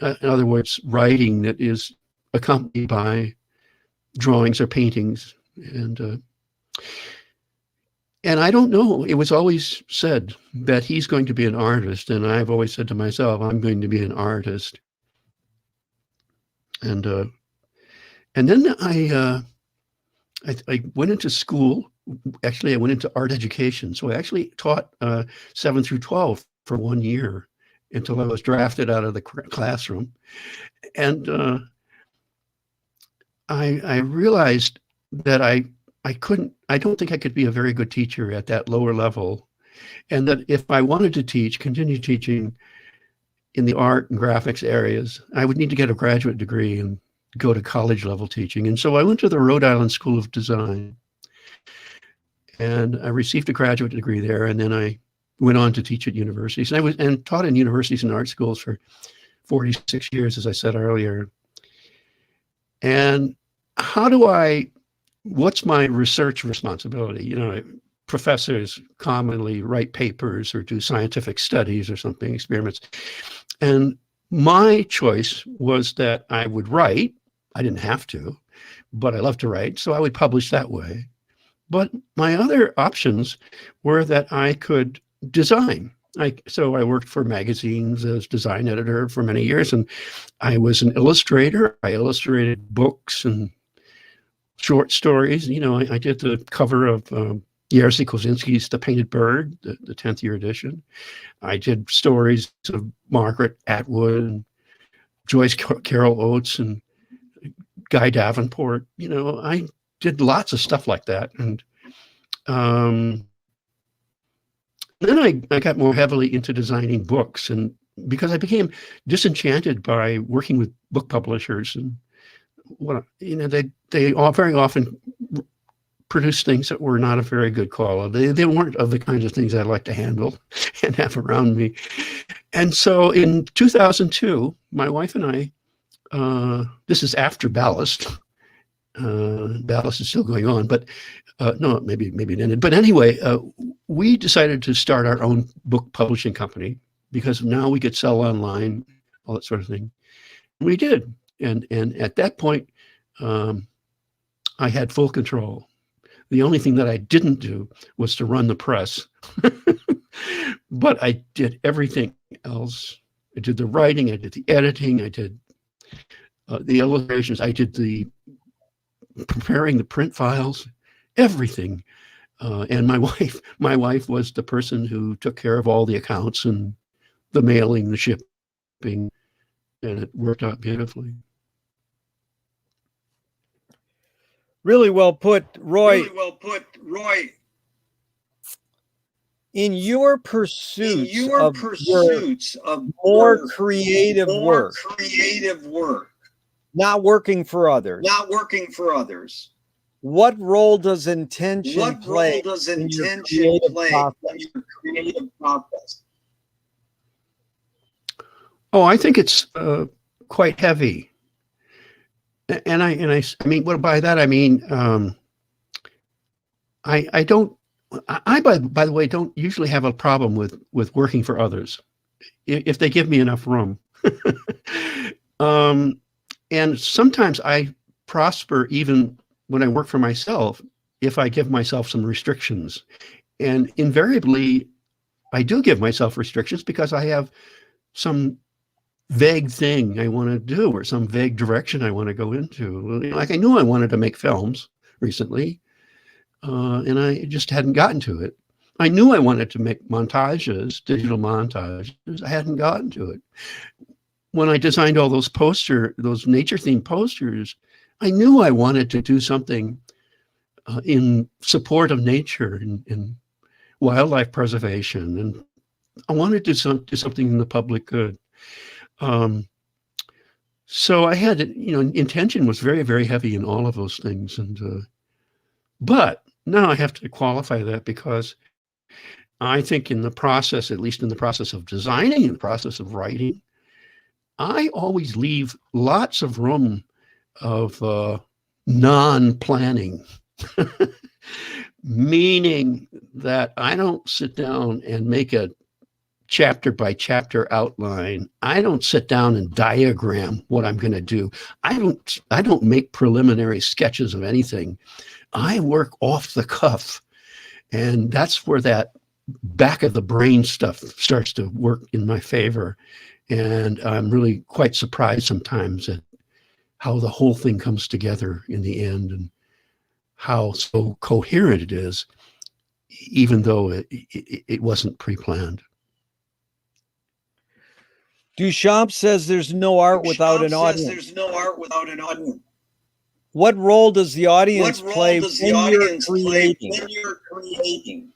in other words, writing that is accompanied by drawings or paintings. And I don't know, it was always said that he's going to be an artist. And I've always said to myself, I'm going to be an artist. And then I went into school. Actually, I went into art education. So I actually taught 7 through 12 for 1 year until I was drafted out of the classroom. And I realized that I don't think I could be a very good teacher at that lower level. And that if I wanted to continue teaching in the art and graphics areas, I would need to get a graduate degree and go to college level teaching. And so I went to the Rhode Island School of Design, and I received a graduate degree there. And then I went on to teach at universities. And taught in universities and art schools for 46 years, as I said earlier. And what's my research responsibility? Professors commonly write papers or do scientific studies or something, experiments. And my choice was that I would write. I didn't have to, but I love to write, so I would publish that way. But my other options were that I could design. So I worked for magazines as design editor for many years, and I was an illustrator. I illustrated books and short stories. I did the cover of Jerzy Kosinski's The Painted Bird, the 10th year edition. I did stories of Margaret Atwood and Joyce Carol Oates and Guy Davenport. I did lots of stuff like that. And then I got more heavily into designing books, and because I became disenchanted by working with book publishers, and they all very often produced things that were not of very good quality. They weren't of the kinds of things I'd like to handle and have around me. And so in 2002, my wife and I, this is after Ballast. Ballast is still going on, but no, maybe it ended. But anyway, we decided to start our own book publishing company because now we could sell online, all that sort of thing. We did. And at that point, I had full control. The only thing that I didn't do was to run the press. But I did everything else. I did the writing, I did the editing, I did the illustrations, I did the preparing the print files, everything. And my wife was the person who took care of all the accounts and the mailing, the shipping, and it worked out beautifully. Really well put, Roy. In your pursuits of more creative work, Not working for others. Not working for others. What role does intention What play role does in your intention creative play process? in your creative process? Oh, I think it's quite heavy. And I mean, what by that I mean, I don't. By the way, don't usually have a problem with working for others if they give me enough room. And sometimes I prosper even when I work for myself if I give myself some restrictions. And invariably, I do give myself restrictions because I have some vague thing I want to do or some vague direction I want to go into. Like I knew I wanted to make films recently, and I just hadn't gotten to it. I knew I wanted to make montages, digital montages. I hadn't gotten to it. When I designed all those nature-themed posters, I knew I wanted to do something in support of nature and wildlife preservation, and I wanted to do something in the public good. So I had, intention was very, very heavy in all of those things. And, but now I have to qualify that because I think in the process, at least in the process of designing, in the process of writing, I always leave lots of room of non-planning, meaning that I don't sit down and make a chapter by chapter outline. I don't sit down and diagram what I'm going to do. I don't make preliminary sketches of anything. I work off the cuff, and that's where that back of the brain stuff starts to work in my favor. And I'm really quite surprised sometimes at how the whole thing comes together in the end and how so coherent it is, even though it wasn't pre-planned. Duchamp says there's no art without an audience. There's no art without an audience. What role does the audience play when you're creating? When you're creating?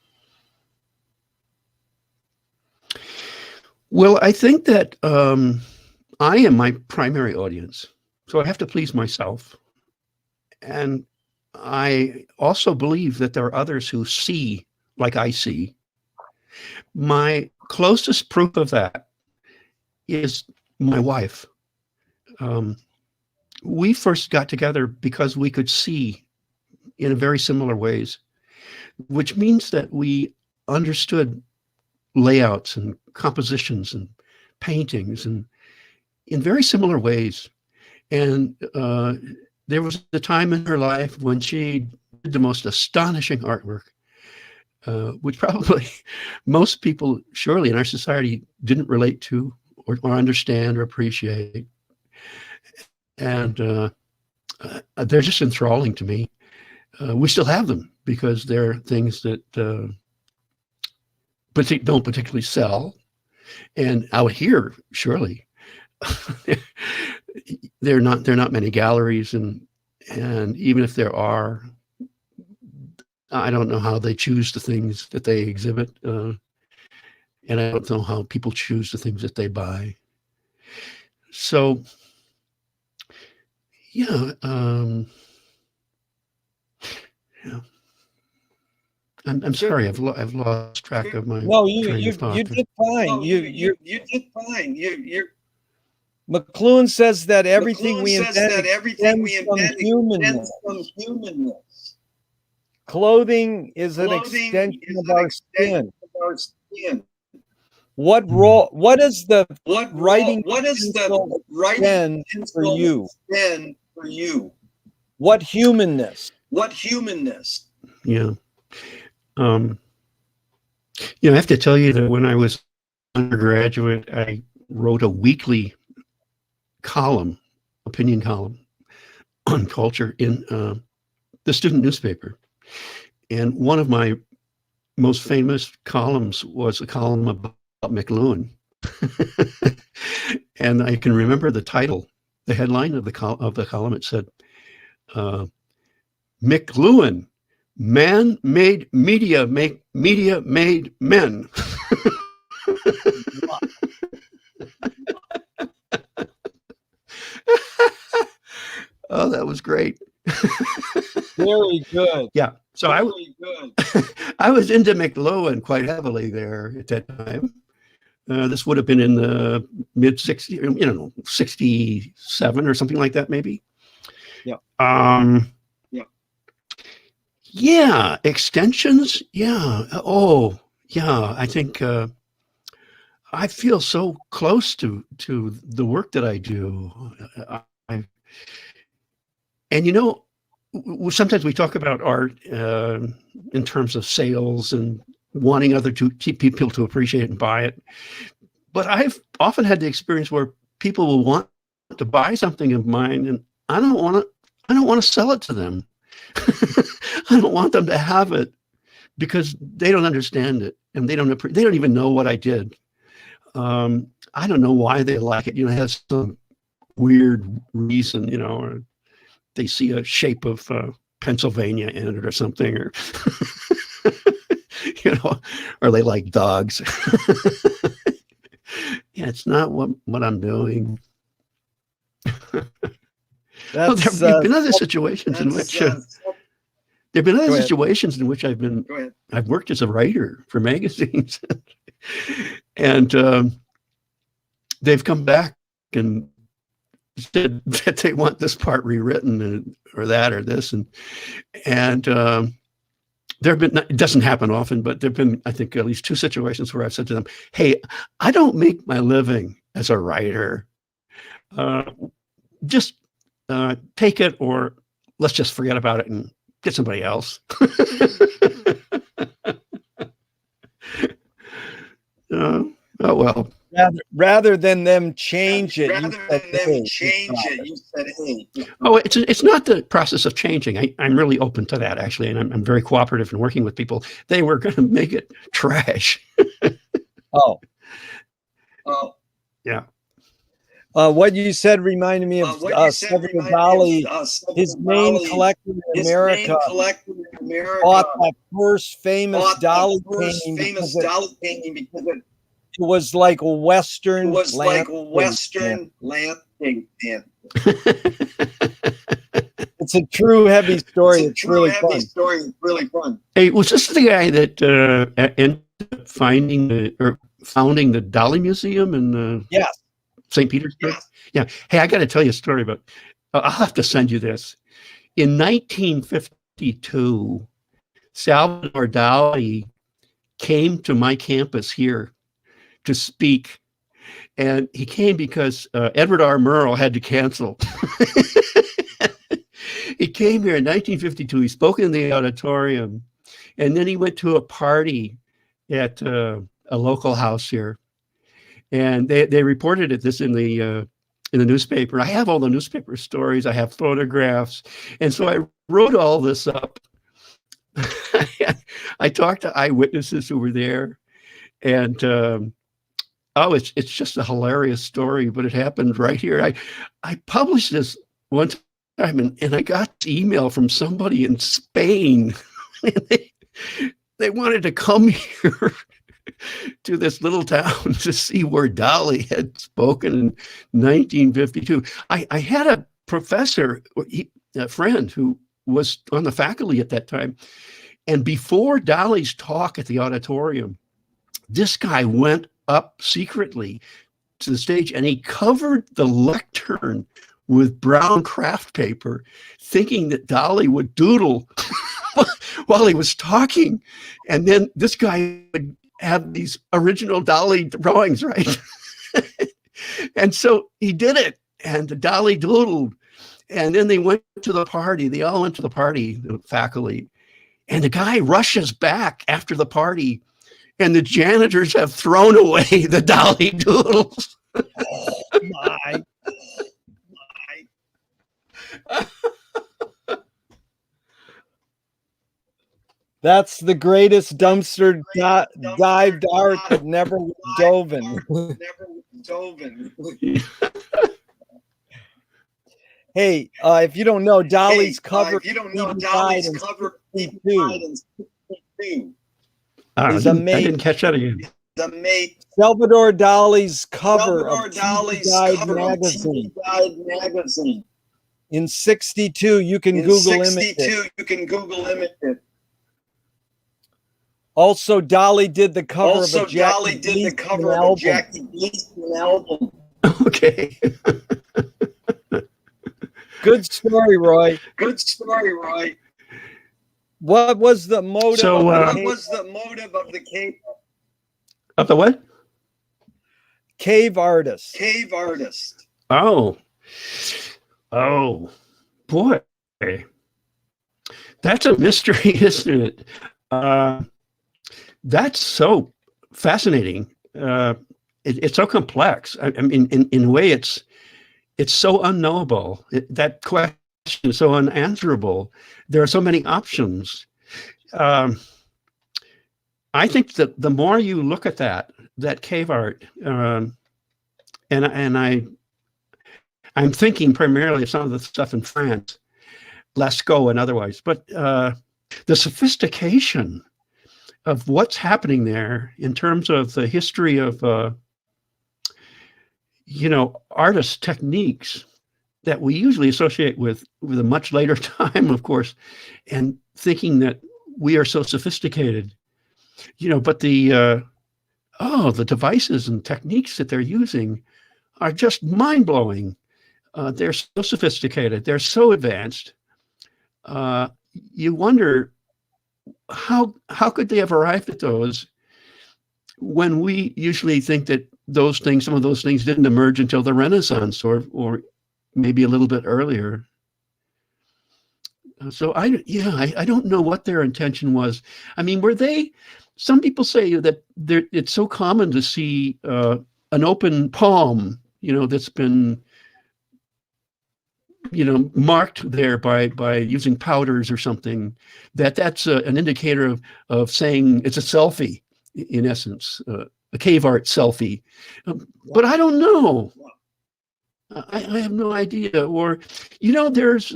Well, I think that I am my primary audience, so I have to please myself. And I also believe that there are others who see like I see. My closest proof of that is my wife. We first got together because we could see in very similar ways, which means that we understood layouts and compositions and paintings and in very similar ways. And there was a time in her life when she did the most astonishing artwork, which probably most people surely in our society didn't relate to or understand or appreciate. And they're just enthralling to me. We still have them because they're things that don't particularly sell. And out here, surely, there are not many galleries, and even if there are, I don't know how they choose the things that they exhibit, and I don't know how people choose the things that they buy. So, yeah. I'm sorry, I've lost track of my. No, you did fine. No, you did fine. McLuhan says that everything we says invent that everything we stems from invent humanness. stems from humanness. Clothing is an Clothing extension is of an our extension skin. of our skin. What role? What is the What writing? What is the pencil writing pen for you? pen for you? What humanness? What humanness? Yeah. I have to tell you that when I was undergraduate, I wrote a weekly opinion column on culture in the student newspaper. And one of my most famous columns was a column about McLuhan. And I can remember the title, the headline of the column. It said, McLuhan, man made media, make media made men. that was great. Very good. Yeah. So Very good. I was into McLuhan quite heavily there at that time. This would have been in the mid 60s, 67 or something like that, maybe. Yeah. Yeah. Extensions. Yeah. Oh, yeah. I think I feel so close to the work that I do. And sometimes we talk about art in terms of sales and wanting other people to appreciate it and buy it. But I've often had the experience where people will want to buy something of mine, and I don't want to sell it to them. I don't want them to have it because they don't understand it, and they don't even know what I did. I don't know why they like it. It has some weird reason, or they see a shape of Pennsylvania in it or something, or or they like dogs. Yeah, it's not what I'm doing. There've been other situations in which I've worked as a writer for magazines, and they've come back and said that they want this part rewritten or that or this, and there have been, it doesn't happen often, but there have been, I think, at least 2 situations where I've said to them, hey, I don't make my living as a writer. Just take it, or let's just forget about it and get somebody else. Oh, well. Rather than them change it, you said, hey. Oh, it's not the process of changing. I'm really open to that, actually, and I'm very cooperative in working with people. They were going to make it trash. Oh, yeah. What you said reminded me of Salvador Dali. His main collector in America bought that first famous Dali painting because it was like a Western landscape. It's a true heavy story. It's really fun. Hey, was this the guy that ended up founding the Dali Museum in St. Petersburg? Yeah. Hey, I got to tell you a story about. I'll have to send you this. In 1952, Salvador Dali came to my campus here to speak, and he came because Edward R. Murrow had to cancel. He came here in 1952. He spoke in the auditorium, and then he went to a party at a local house here, and they reported this in the newspaper. I have all the newspaper stories. I have photographs, and so I wrote all this up. I talked to eyewitnesses who were there, and it's just a hilarious story, but it happened right here. I published this one time, and I got an email from somebody in Spain. They wanted to come here to this little town to see where Dali had spoken in 1952. I had a professor, a friend who was on the faculty at that time, and before Dali's talk at the auditorium, this guy went up secretly to the stage and he covered the lectern with brown craft paper, thinking that Dali would doodle while he was talking. And then this guy would have these original Dali drawings, right? And so he did it, and Dali doodled. And then they went to the party. They all went to the party, the faculty. And the guy rushes back after the party, and the janitors have thrown away the Dali doodles. Oh, my. That's the greatest dumpster dived art that never dove in. Hey, if you don't know, Dali's cover, I didn't catch that again. Salvador Dali's cover of TV Guide magazine. In 62, you can In Google image 62, it. you can Google image it. Also, Dolly did the cover Also, of a Jackie Dolly did the Gleason cover of a album. Jackie Gleason album. Okay. Good story, Roy. Good story, Roy. What was the motive So, of the What cave, was the motive of the Of the what? cave artist? cave artist? Oh. Oh, boy. That's a mystery, isn't it? That's so fascinating. It's so complex. I mean, in a way, it's so unknowable. That question is so unanswerable. There are so many options. I think that the more you look at that cave art, and I'm thinking primarily of some of the stuff in France, Lascaux and otherwise, but the sophistication of what's happening there in terms of the history of artist techniques that we usually associate with a much later time, of course, and thinking that we are so sophisticated, but the devices and techniques that they're using are just mind-blowing. They're so sophisticated, they're so advanced. You wonder how could they have arrived at those when we usually think that some of those things didn't emerge until the Renaissance or maybe a little bit earlier. So I don't know what their intention was. I mean, some people say that it's so common to see an open palm, that's been marked there by using powders or something, that's an indicator of saying it's a selfie, in essence, a cave art selfie. But I don't know. I have no idea. Or, there's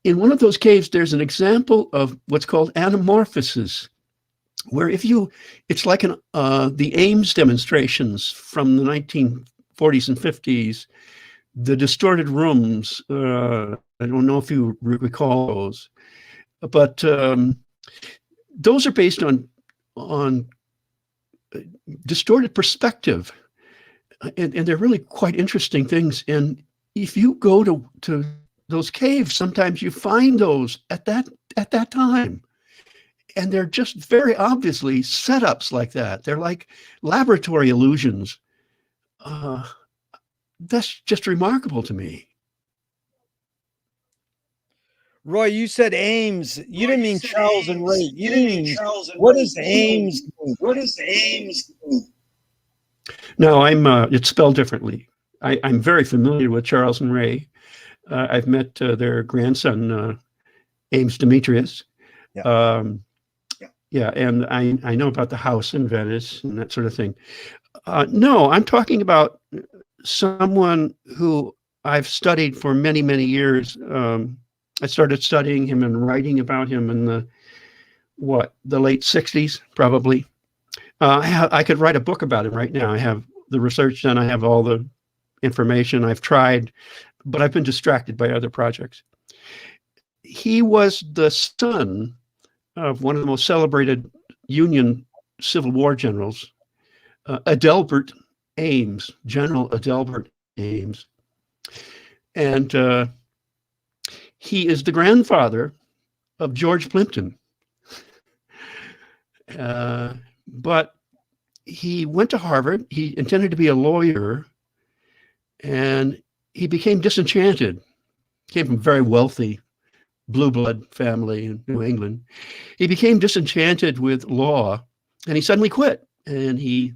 in one of those caves, there's an example of what's called anamorphosis, where it's like the Ames demonstrations from the 1940s and 50s. The distorted rooms, I don't know if you recall those, but those are based on distorted perspective, and they're really quite interesting things. And if you go to those caves, sometimes you find those at that time, and they're just very obviously setups like that. They're like laboratory illusions. That's just remarkable to me. Roy, you said Ames. You didn't mean Charles and Ray. Eames. What does Ames mean? What does Ames mean? No, it's spelled differently. I'm very familiar with Charles and Ray. I've met their grandson, Ames Demetrius. Yeah. Yeah, and I know about the house in Venice and that sort of thing. No, I'm talking about someone who I've studied for many, many years. I started studying him and writing about him in the late 60s, probably. I could write a book about him right now. I have the research done. I have all the information. I've tried, but I've been distracted by other projects. He was the son of one of the most celebrated Union Civil War generals, Adelbert Ames, General Adelbert Ames. And he is the grandfather of George Plimpton. But he went to Harvard. He intended to be a lawyer, and he became disenchanted. Came from a very wealthy blue blood family in New England. He became disenchanted with law, and he suddenly quit. And he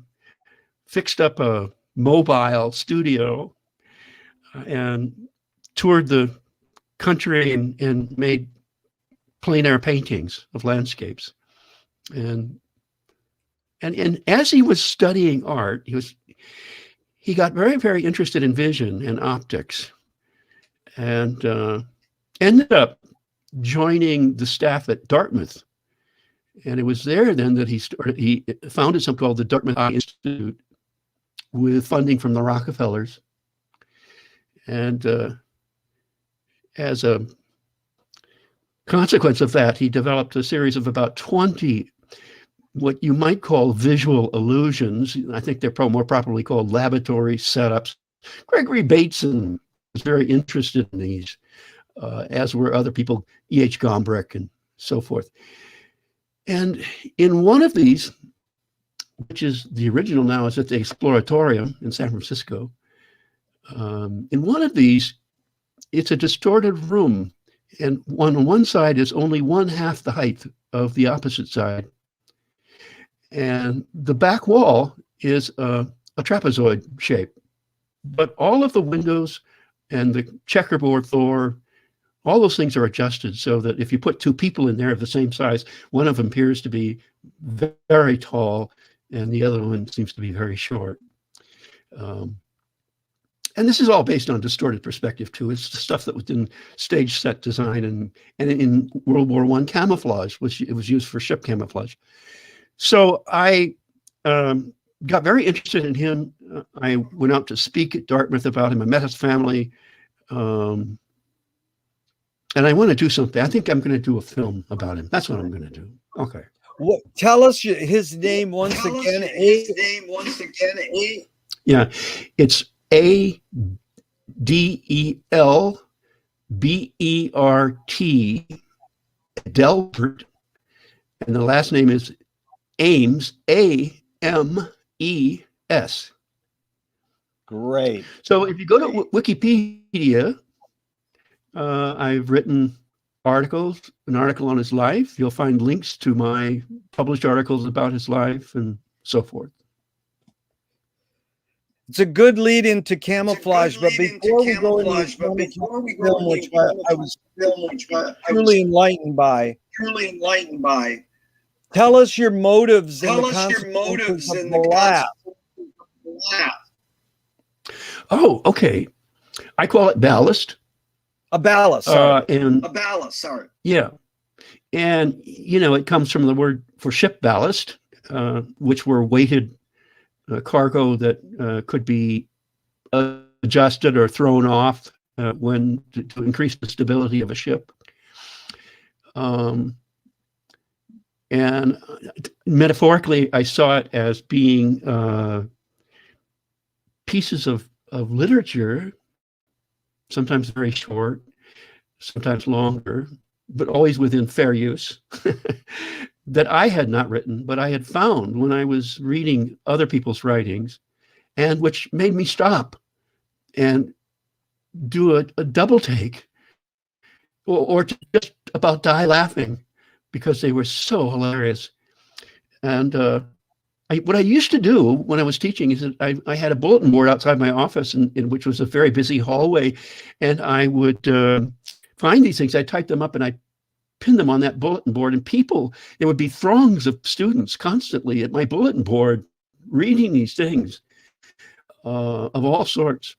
fixed up a mobile studio and toured the country and made plein air paintings of landscapes. And as he was studying art, he got very, very interested in vision and optics, and ended up joining the staff at Dartmouth. And it was there then that he founded something called the Dartmouth Eye Institute with funding from the Rockefellers. And as a consequence of that, he developed a series of about 20 what you might call visual illusions. I think they're more properly called laboratory setups. Gregory Bateson was very interested in these, as were other people, E.H. Gombrich and so forth. And in one of these, which is the original now, is at the Exploratorium in San Francisco. In one of these, it's a distorted room, and on one side is only 1/2 the height of the opposite side. And the back wall is a trapezoid shape. But all of the windows and the checkerboard floor, all those things are adjusted so that if you put two people in there of the same size, one of them appears to be very tall and the other one seems to be very short. And this is all based on distorted perspective too. It's the stuff that was in stage set design and in World War I camouflage, which it was used for ship camouflage. So I got very interested in him. I went out to speak at Dartmouth about him. I met his family. And I want to do something. I think I'm going to do a film about him. That's what I'm going to do. Okay. What? Tell us his name once again. Yeah, it's Adelbert, Delbert, and the last name is Ames, A-M-E-S. Great. So if you go to Wikipedia, I've written articles, an article on his life. You'll find links to my published articles about his life and so forth. It's a good lead into camouflage, but before we go into film, which I was truly enlightened by, tell us your motives and the consequences of the laugh. Oh, okay. I call it ballast. A ballast, sorry. Yeah. And, you know, it comes from the word for ship ballast, which were weighted cargo that could be adjusted or thrown off when to increase the stability of a ship. And metaphorically, I saw it as being pieces of literature, sometimes very short, sometimes longer, but always within fair use, that I had not written, but I had found when I was reading other people's writings, and which made me stop and do a double take or just about die laughing because they were so hilarious. And what I used to do when I was teaching is that I had a bulletin board outside my office, in which was a very busy hallway, and I would find these things. I typed them up and I pinned them on that bulletin board, and there would be throngs of students constantly at my bulletin board reading these things of all sorts.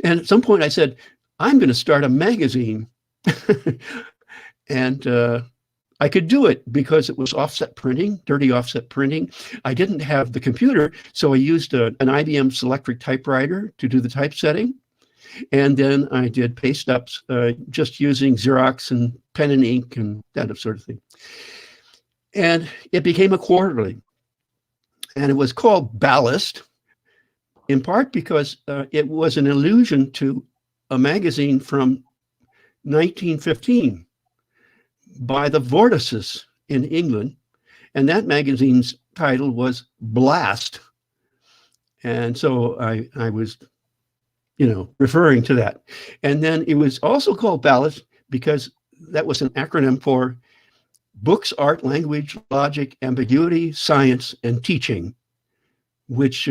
And at some point I said, I'm going to start a magazine. And I could do it because it was offset printing, dirty offset printing. I didn't have the computer, so I used an IBM Selectric typewriter to do the typesetting. And then I did paste ups just using Xerox and pen and ink and that sort of thing. And it became a quarterly. And it was called Ballast, in part because it was an allusion to a magazine from 1915 by the Vortices in England. And that magazine's title was Blast. And so I was, referring to that. And then it was also called Ballast because that was an acronym for Books, Art, Language, Logic, Ambiguity, Science, and Teaching, which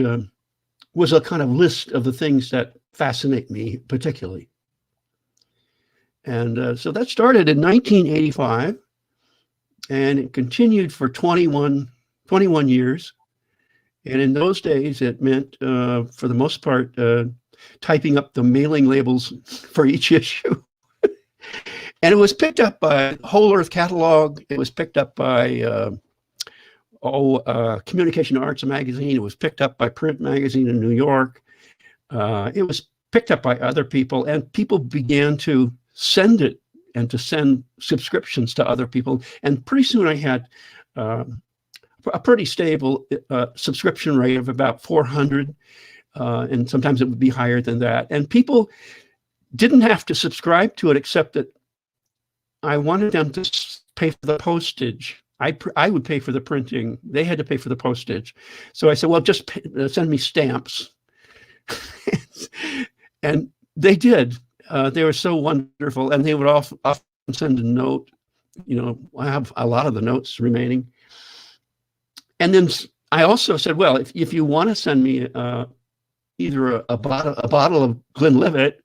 was a kind of list of the things that fascinate me particularly. And so that started in 1985, and it continued for 21 years. And in those days, it meant, for the most part, typing up the mailing labels for each issue. And it was picked up by Whole Earth Catalog. It was picked up by Communication Arts Magazine. It was picked up by Print Magazine in New York. It was picked up by other people, and people began to send it and to send subscriptions to other people. And pretty soon I had a pretty stable subscription rate of about 400, and sometimes it would be higher than that. And people didn't have to subscribe to it, except that I wanted them to pay for the postage. I would pay for the printing. They had to pay for the postage. So I said, well, just send me stamps. And they did. They were so wonderful. And they would often send a note. You know, I have a lot of the notes remaining. And then I also said, well, if you want to send me either a bottle of Glenlivet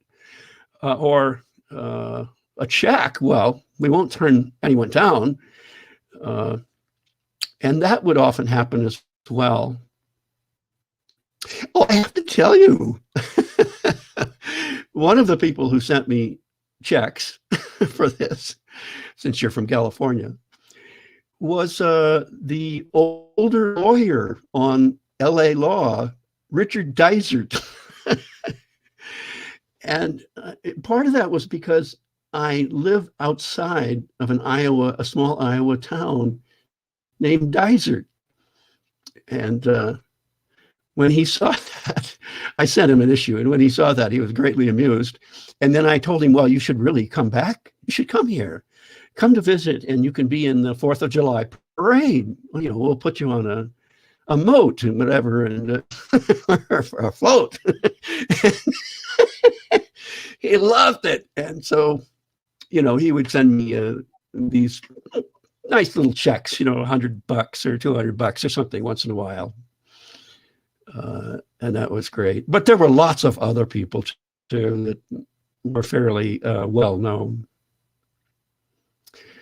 or a check, well, we won't turn anyone down. And that would often happen as well. Oh, I have to tell you, one of the people who sent me checks for this, since you're from California, was the older lawyer on LA Law, Richard Dysart. And part of that was because I live outside of a small Iowa town named Dysart. And when he saw that, I sent him an issue. And when he saw that, he was greatly amused. And then I told him, well, you should really come back. You should come here. Come to visit, and you can be in the 4th of July parade. You know, we'll put you on a moat and whatever, and or a float. He loved it. And so, you know, he would send me these nice little checks, you know, $100 or $200 or something once in a while. And that was great. But there were lots of other people too that were fairly well known.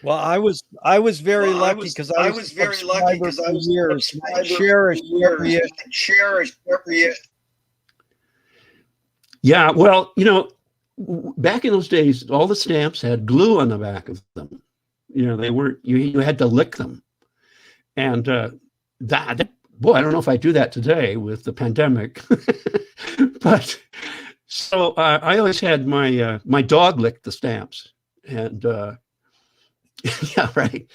Well, I was very lucky because I was very lucky because I was years. Cherished every year. Yeah, well, you know, back in those days, all the stamps had glue on the back of them. You know, they weren't. You had to lick them, and that boy, I don't know if I do that today with the pandemic, but so I always had my dog lick the stamps, and yeah, right.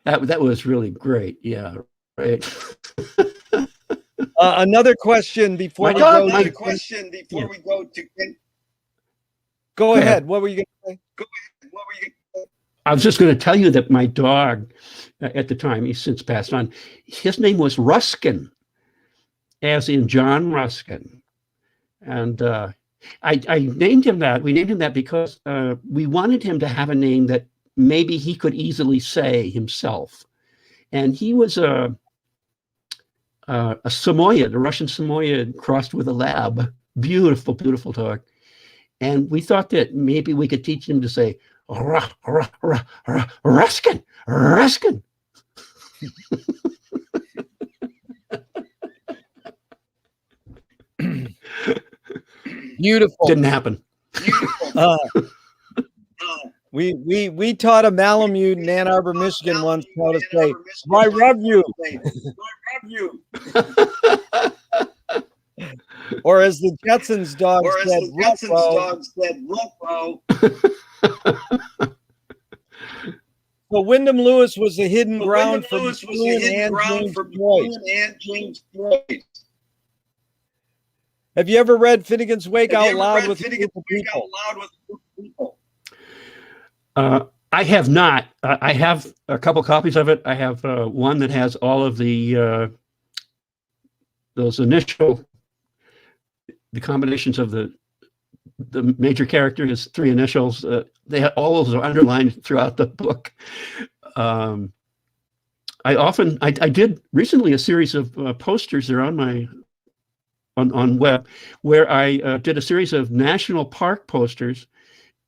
That was really great. Yeah, right. Another question before we go to. Go ahead. What were you going to say? I was just going to tell you that my dog, at the time, he's since passed on, his name was Ruskin, as in John Ruskin. And I named him that. We named him that because we wanted him to have a name that maybe he could easily say himself. And he was a Samoyed, a Russian Samoyed crossed with a lab. Beautiful, beautiful dog. And we thought that maybe we could teach him to say, Ruskin, Ruskin. Beautiful. Didn't happen. We taught a Malamute in Ann Arbor, Michigan once how to say, I love you. Or as the Jetsons dog said, Ruffo. So Wyndham Lewis was a hidden ground for James Joyce. Have you ever read Finnegan's Wake out loud with a group of people? I have not. I have a couple copies of it. I have one that has all of the those initial, the combinations of the major character, his 3 initials. They have all those are underlined throughout the book. I did recently a series of posters. They're on my on web, where I did a series of national park posters,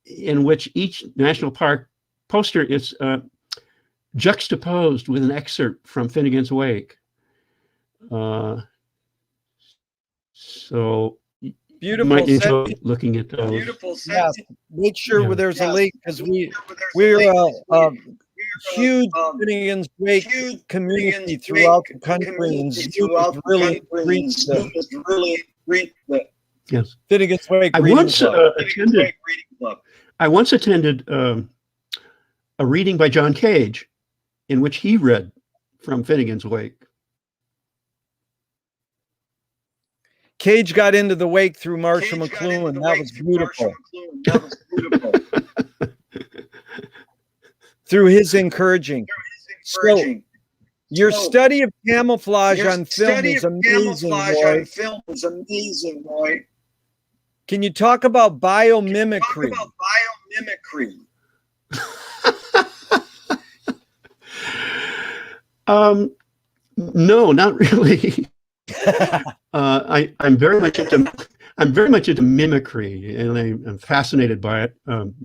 in which each national park poster is juxtaposed with an excerpt from Finnegan's Wake. So beautiful. You might enjoy looking at those. Beautiful. Yes. Make sure there's a link, because we're a huge Finnegan's Wake community throughout the country, and Stu really reached Yes. Finnegan's Wake I Reading once Club. attended. I once attended a reading by John Cage, in which he read from Finnegan's Wake. Cage got into the wake through Marshall McLuhan. That was beautiful. Through his encouraging. So, your study of camouflage on film is amazing, Roy. Can you talk about biomimicry? No, not really. I'm very much into mimicry, and I'm fascinated by it.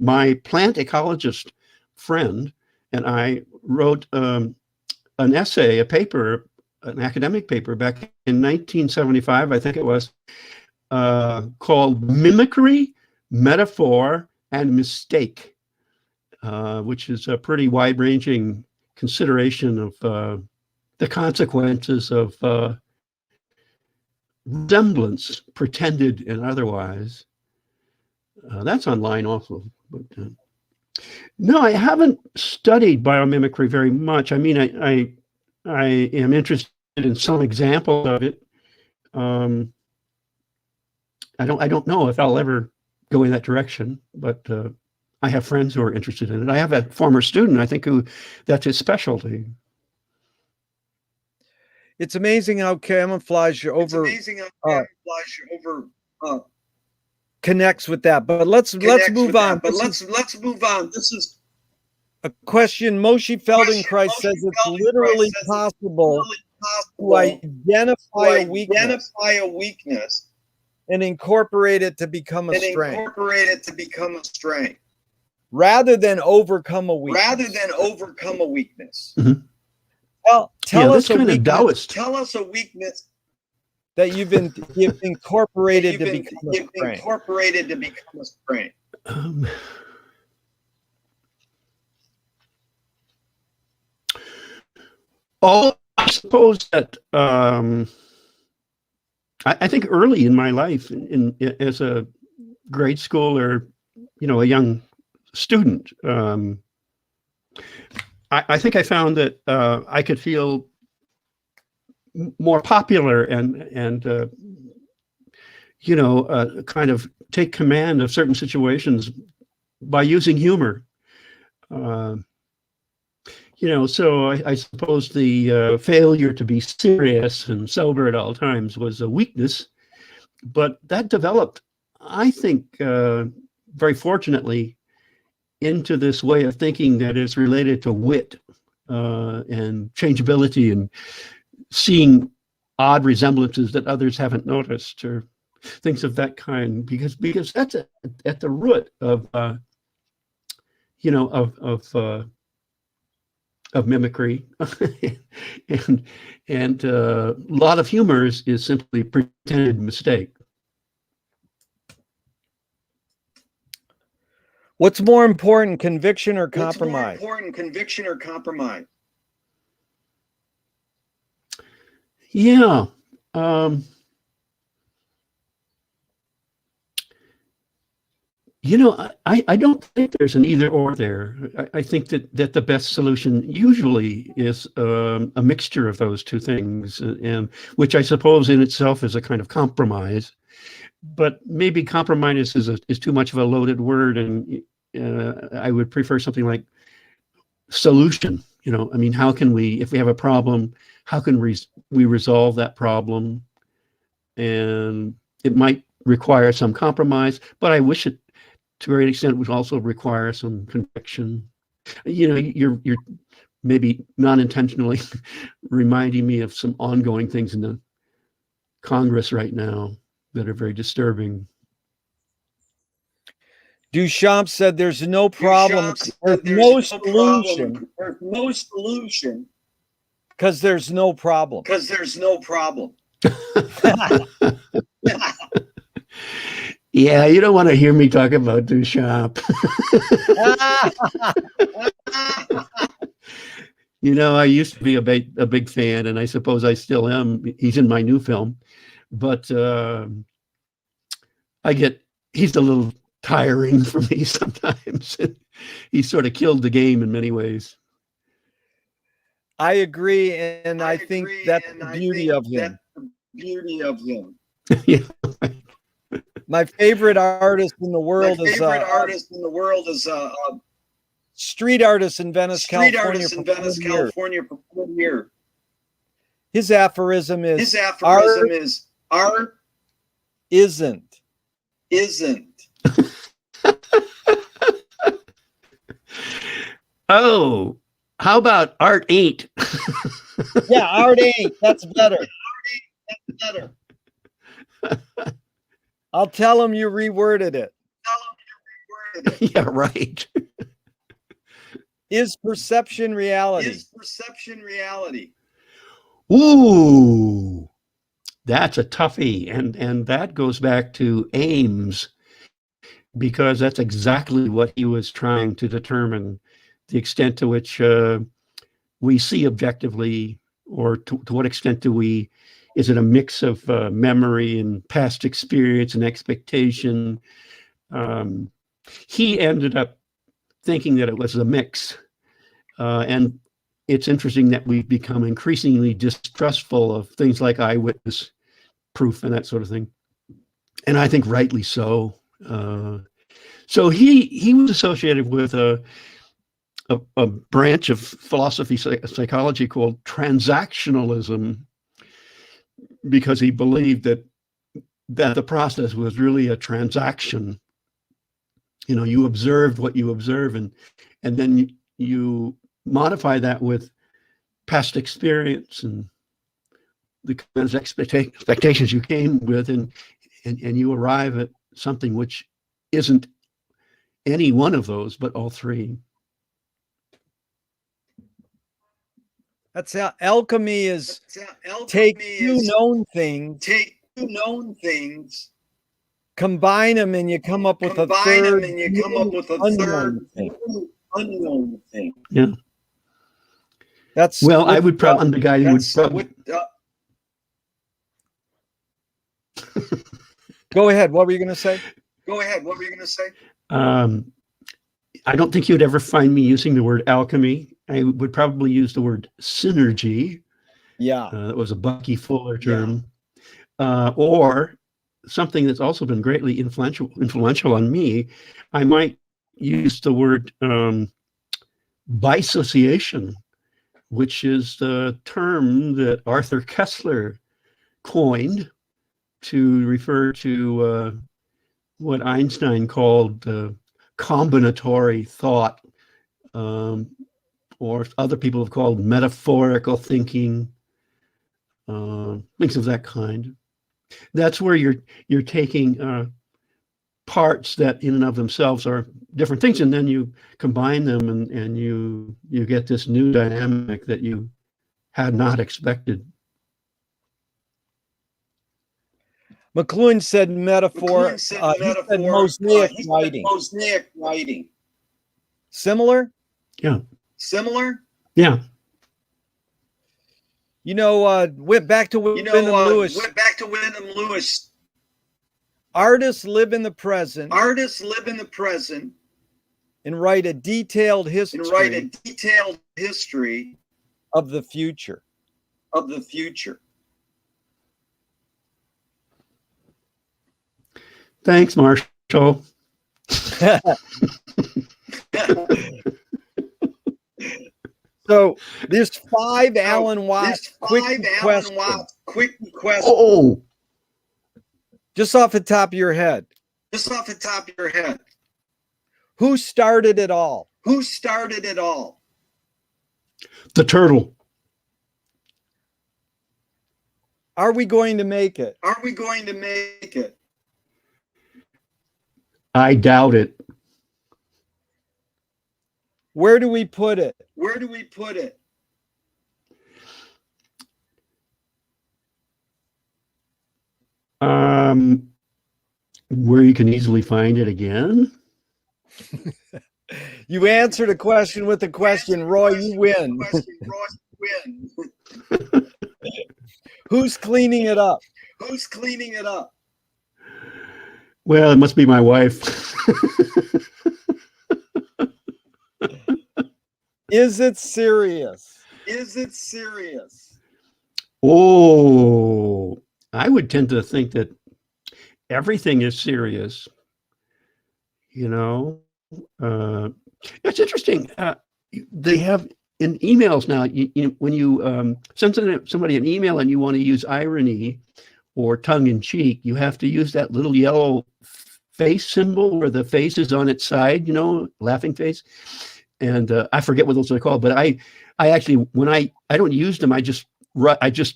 My plant ecologist friend and I wrote an essay, a paper, an academic paper back in 1975, I think it was, called Mimicry, Metaphor, and Mistake, which is a pretty wide-ranging consideration of the consequences of resemblance, pretended and otherwise. That's online also. But, no, I haven't studied biomimicry very much. I mean, I am interested in some examples of it. I don't know if I'll ever go in that direction, but I have friends who are interested in it. I have a former student, I think, who that's his specialty. It's amazing how camouflage connects with that. But let's move on. Let's move on. This is a question. Moshe Feldenkrais says it's literally possible to identify a weakness and incorporate it to become a strength. Rather than overcome a weakness. Mm-hmm. Tell us a weakness. Taoist. Tell us a weakness that you've incorporated to become a strength. I suppose that I think early in my life, as a grade school or a young student, I think I found that I could feel more popular and kind of take command of certain situations by using humor. So I suppose the failure to be serious and sober at all times was a weakness, but that developed, I think, very fortunately, into this way of thinking that is related to wit and changeability and seeing odd resemblances that others haven't noticed, or things of that kind, because that's at the root of mimicry, and a lot of humor is simply pretended mistake. What's more important, conviction or compromise? Yeah. I don't think there's an either or there. I think that the best solution usually is a mixture of those two things, and which I suppose in itself is a kind of compromise. But maybe compromise is too much of a loaded word, and I would prefer something like solution. I mean, how can we, if we have a problem, how can we resolve that problem? And it might require some compromise, but I wish it, to a great extent, would also require some conviction. You're maybe non-intentionally reminding me of some ongoing things in the Congress right now that are very disturbing. Duchamp said there's no problem, there's no solution, because there's no problem. Yeah, you don't want to hear me talk about Duchamp. I used to be a big fan, and I suppose I still am. He's in my new film, but he's a little tiring for me sometimes. He sort of killed the game in many ways. I agree, and I think that's the beauty of him. Yeah. My favorite artist in the world is street artist in Venice, California. For 4 years. His aphorism is art isn't. Oh, how about art ain't? Yeah, art ain't. That's better. I'll tell him you reworded it. Yeah, right. Is perception reality? Ooh, that's a toughie, and that goes back to Ames, because that's exactly what he was trying to determine, the extent to which we see objectively, or to what extent is it a mix of memory and past experience and expectation. He ended up thinking that it was a mix, and it's interesting that we've become increasingly distrustful of things like eyewitness proof and that sort of thing, and I think rightly so. So he was associated with a branch of philosophy, psychology called transactionalism, because he believed that the process was really a transaction. You know, you observed what you observe, and then you modify that with past experience and the kinds of expectations you came with, and you arrive at something which isn't any one of those, but all three. That's how alchemy is. Take two known things, combine them, and you come up with a third unknown thing. Yeah. That's well, I would probably, I'm the guy who would probably. Go ahead. What were you going to say? I don't think you'd ever find me using the word alchemy. I would probably use the word synergy. Yeah. That was a Bucky Fuller term. Or something that's also been greatly influential on me. I might use the word bisociation, which is the term that Arthur Koestler coined to refer to what Einstein called combinatory thought, or other people have called metaphorical thinking, things of that kind. That's where you're taking parts that in and of themselves are different things, and then you combine them, and you get this new dynamic that you had not expected. McLuhan said metaphor. He said mosaic writing. Similar? Yeah. Yeah. You know, went back to Wyndham Lewis. Artists live in the present. And write a detailed history. Of the future. Thanks, Marshall. So there's 5 Alan Watts quick questions. Oh, just off the top of your head. Who started it all? The turtle. Are we going to make it? I doubt it. Where do we put it? Where you can easily find it again. You answered a question with a question, Roy. You win. Who's cleaning it up? Well, it must be my wife. Is it serious? Is it serious? Oh, I would tend to think that everything is serious. You know, it's interesting. They have in emails now. When you send somebody an email and you want to use irony or tongue in cheek, you have to use that little yellow face symbol where the face is on its side. Laughing face. And I forget what those are called, but I actually when I don't use them, I just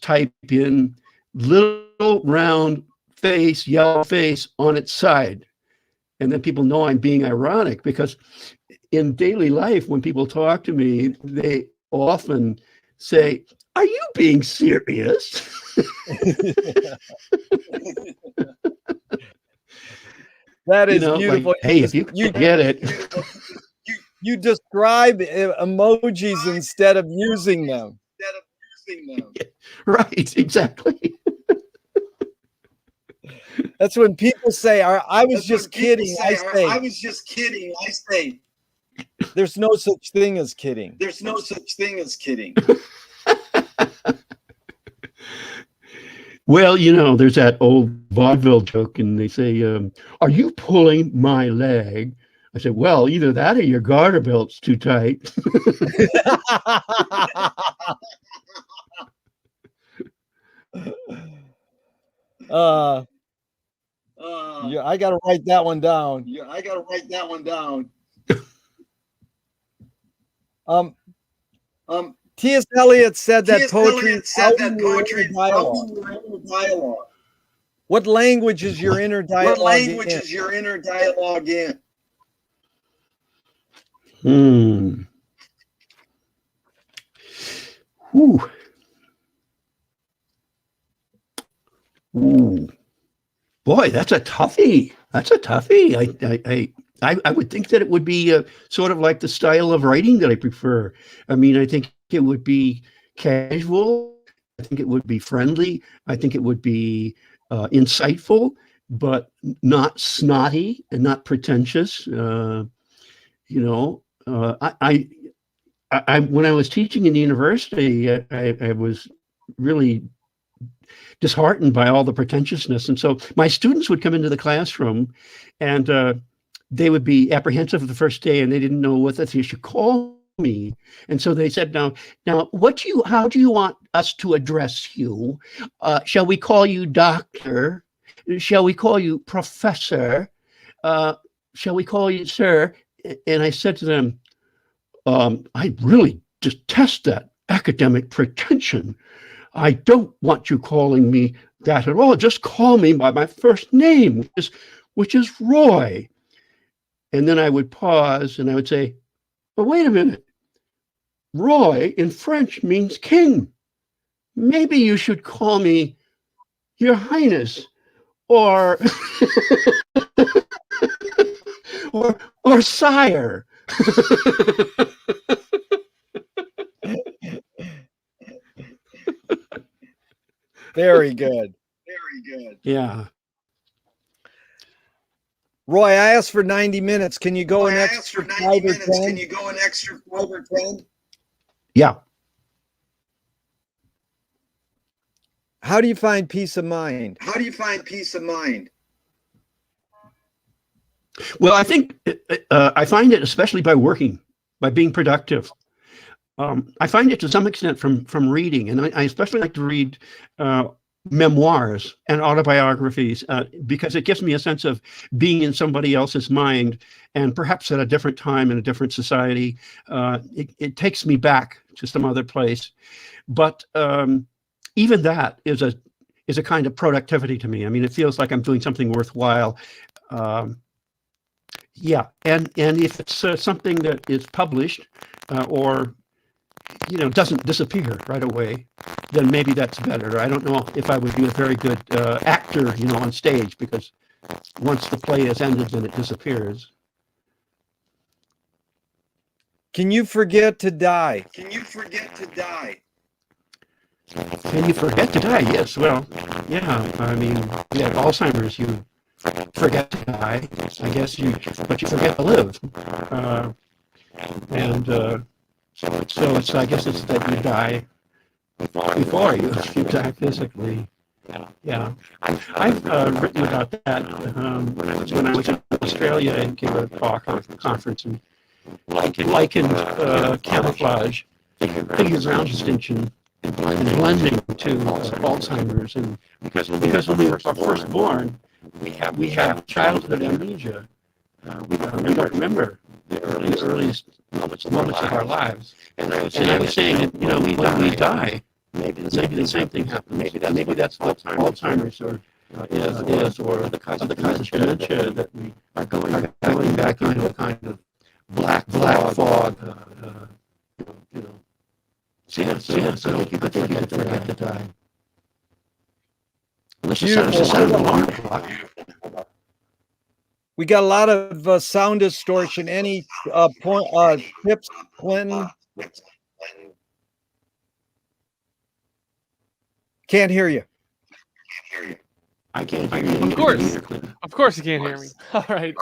type in little round face, yellow face on its side. And then people know I'm being ironic, because in daily life, when people talk to me, they often say, "Are you being serious?" That is beautiful. Like, hey, if you get it. You describe emojis instead of using them. Right, exactly. That's when people say, I was just kidding. I say, I was just kidding. I say, there's no such thing as kidding. there's no such thing as kidding. Well, there's that old vaudeville joke, and they say, "Are you pulling my leg?" I said, "Well, either that or your garter belt's too tight." Yeah, I got to write that one down. T.S. Eliot said that poetry is dialogue. What language is your inner dialogue? What language is your inner dialogue in? Ooh. Ooh. Boy, that's a toughie. I would think that it would be sort of like the style of writing that I prefer. I mean, I think it would be casual. I think it would be friendly. I think it would be insightful, but not snotty and not pretentious. When I was teaching in the university, I was really disheartened by all the pretentiousness. And so my students would come into the classroom, and they would be apprehensive the first day, and they didn't know what they should call me. And so they said, now, how do you want us to address you? Shall we call you doctor? Shall we call you professor? Shall we call you sir? And I said to them, I really detest that academic pretension. I don't want you calling me that at all. Just call me by my first name, which is Roy. And then I would pause and I would say, but wait a minute. Roy in French means king. Maybe you should call me Your Highness or or sire. Very good. Yeah. Roy, I asked for 90 minutes. Can you go an extra 5 or 10? Can you go an extra 5 or 10? Yeah. How do you find peace of mind? How do you find peace of mind? Well, I think I find it especially by working, by being productive. I find it to some extent from reading, and I especially like to read memoirs and autobiographies because it gives me a sense of being in somebody else's mind, and perhaps at a different time in a different society. It takes me back to some other place, but even that is a kind of productivity to me. I mean, it feels like I'm doing something worthwhile. Yeah, and if it's something that is published or doesn't disappear right away, then maybe that's better. I don't know if I would be a very good actor, on stage, because once the play is ended, then it disappears. Can you forget to die? Can you forget to die? Can you forget to die? Yes. Well, yeah. I mean, yeah, Alzheimer's, forget to die. I guess but you forget to live. So I guess it's that you die before you die physically. Yeah, I've written about that when I was in Australia and gave a talk at a conference and likened camouflage, figures ground distinction, and blending to Alzheimer's. And because when we were first born, we have childhood amnesia. We don't remember the earliest moments of our lives. And I was saying that, when we die, maybe the same thing happens. Maybe that's what Alzheimer's is, or other kinds of dementia, that we are going back into a kind of black fog. So you could forget to die. Unless you sound an alarm clock. We got a lot of sound distortion. Any tips, Clinton? Can't hear you. I can't hear you. Of course you can't hear me. All right.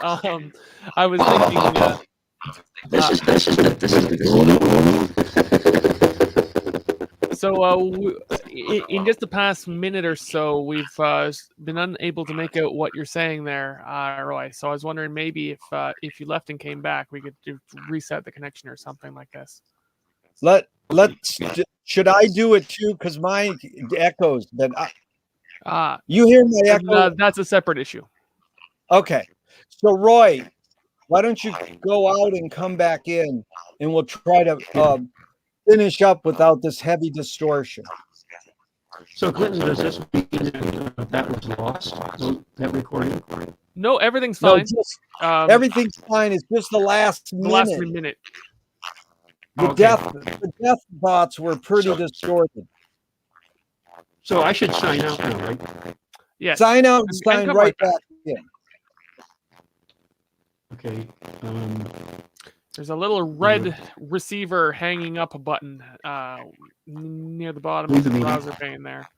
I was thinking. This is So in just the past minute or so, we've been unable to make out what you're saying there, Roy. So I was wondering maybe if you left and came back, we could reset the connection or something like this. Should I do it too? Because mine echoes. Then you hear my echo? That's a separate issue. Okay. So Roy, why don't you go out and come back in, and we'll try to finish up without this heavy distortion. So Clinton, does this mean that was lost? That recording? No, everything's fine. No, everything's fine. It's just the last minute. The last minute. The death thoughts were pretty distorted. So I should sign out now, right? Yes. Sign out and sign right back in. Okay. There's a little red receiver hanging up a button near the bottom of the browser pane there.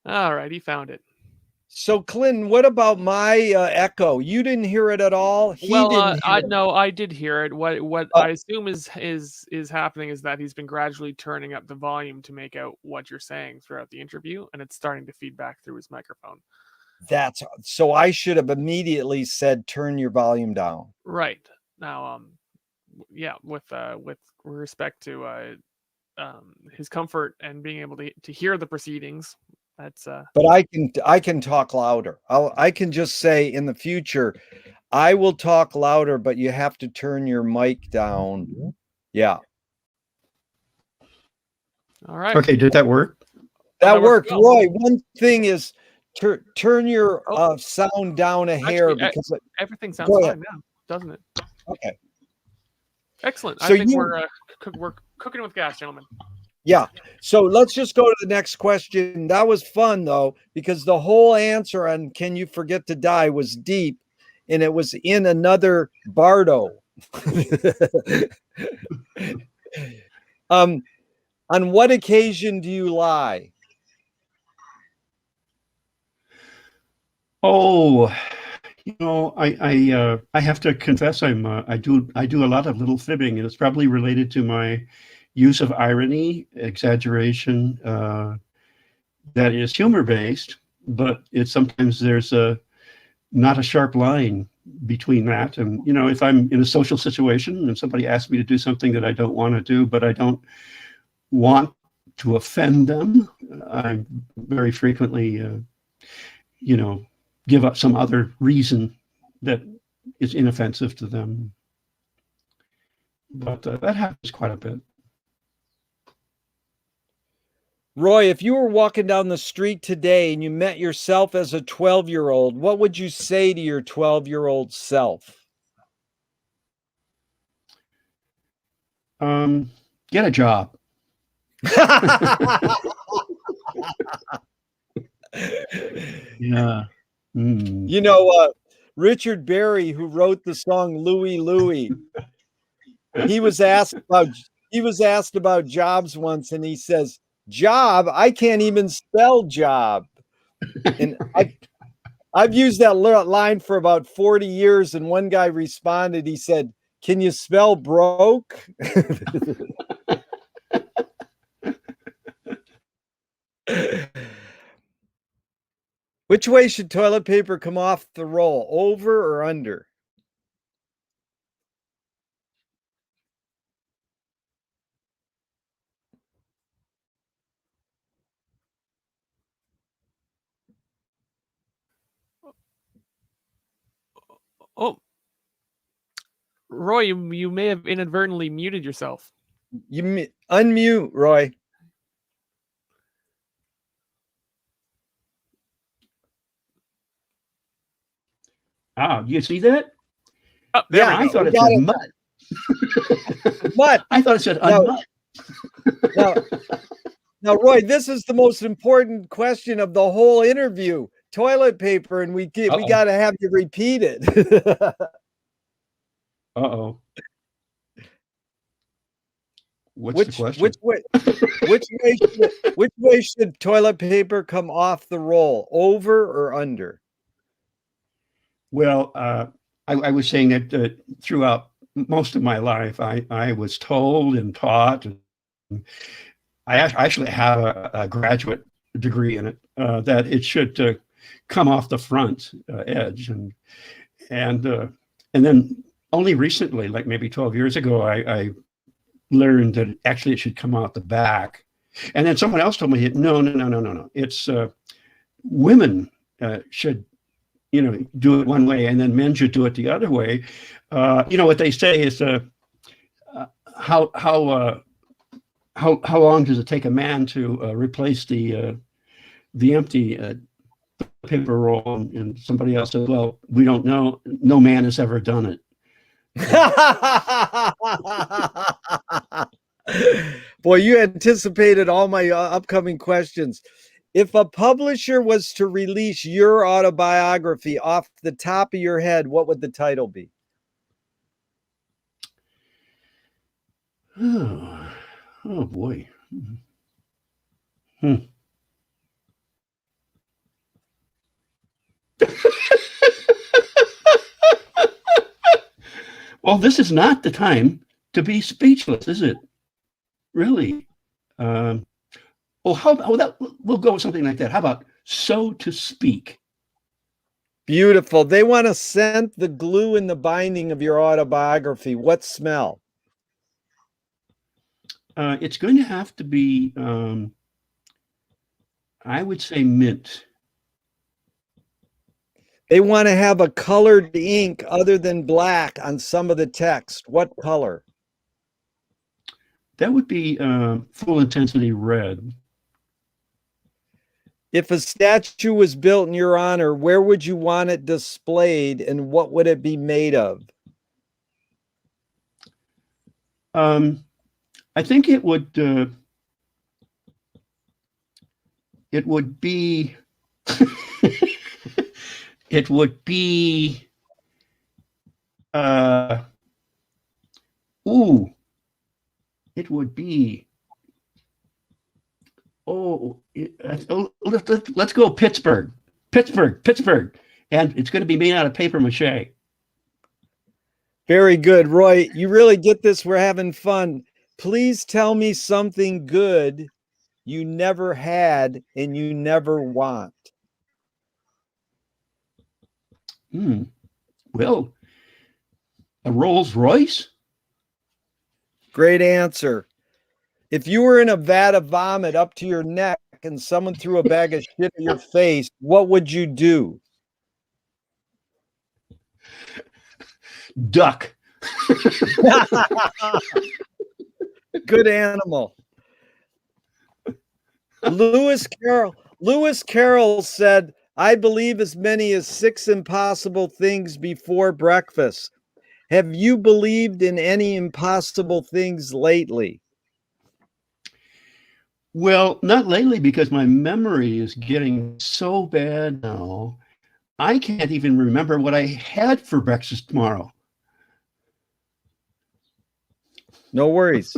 All right, he found it. So, Clinton, what about my echo? You didn't hear it at all? No, I did hear it. What I assume is happening is that he's been gradually turning up the volume to make out what you're saying throughout the interview, and it's starting to feed back through his microphone. So I should have immediately said, turn your volume down. Right. Now, with respect to his comfort and being able to hear the proceedings, that's But I can talk louder. I can just say in the future, I will talk louder, but you have to turn your mic down. Yeah. All right. Okay, did that work? That worked. Roy, one thing is turn your sound down a hair, because everything sounds fine now, doesn't it? Okay. Excellent. So I think we're cooking with gas, gentlemen. Yeah. So let's just go to the next question. That was fun, though, because the whole answer on "Can you forget to die" was deep, and it was in another Bardo. On what occasion do you lie? Oh, I have to confess, I do a lot of little fibbing, and it's probably related to my use of irony, exaggeration, that is humor based, but it's sometimes there's not a sharp line between that. And if I'm in a social situation and somebody asks me to do something that I don't want to do, but I don't want to offend them, I very frequently, give up some other reason that is inoffensive to them. But that happens quite a bit. Roy, if you were walking down the street today and you met yourself as a 12-year-old, what would you say to your 12-year-old self? Get a job. Yeah. Richard Berry, who wrote the song Louie Louie, he was asked about jobs once, and he says, "Job? I can't even spell job." And I've used that line for about 40 years. And one guy responded, he said, "Can you spell broke?" Which way should toilet paper come off the roll, over or under? Oh, Roy, you may have inadvertently muted yourself. You unmute, Roy. You see that? Oh, there Yeah, we I go. thought it got said it. mud. Mud. I thought it said unmud. Now, Roy, this is the most important question of the whole interview. Toilet paper, and we got to have you repeat it. Uh-oh. What's the question? Which way should toilet paper come off the roll, over or under? Well, I was saying that throughout most of my life, I was told and taught. I actually have a graduate degree in it, that it should come off the front edge, and then only recently, like maybe 12 years ago, I learned that actually it should come out the back. And then someone else told me, no. It's women should, do it one way, and then men should do it the other way. What they say is, how long does it take a man to replace the empty paper roll? And somebody else said, well, we don't know. No man has ever done it. Boy, you anticipated all my upcoming questions. If a publisher was to release your autobiography off the top of your head, what would the title be? Oh boy. Well, this is not the time to be speechless, is it? Really? Well, we'll go with something like that. How about so to speak? Beautiful. They want to scent the glue in the binding of your autobiography. What smell? It's going to have to be, I would say, mint. They want to have a colored ink other than black on some of the text. What color? That would be full intensity red. If a statue was built in your honor, where would you want it displayed, and what would it be made of? I think it would be it would be it would be let's go Pittsburgh, and it's going to be made out of paper mache. Very good, Roy. You really get this. We're having fun. Please tell me something good you never had and you never want. Well, a Rolls Royce. Great answer. If you were in a vat of vomit up to your neck and someone threw a bag of shit at your face, what would you do? Duck. Good animal. Lewis Carroll said, I believe as many as 6 impossible things before breakfast. Have you believed in any impossible things lately? Well, not lately, because my memory is getting so bad now. I can't even remember what I had for breakfast tomorrow. No worries.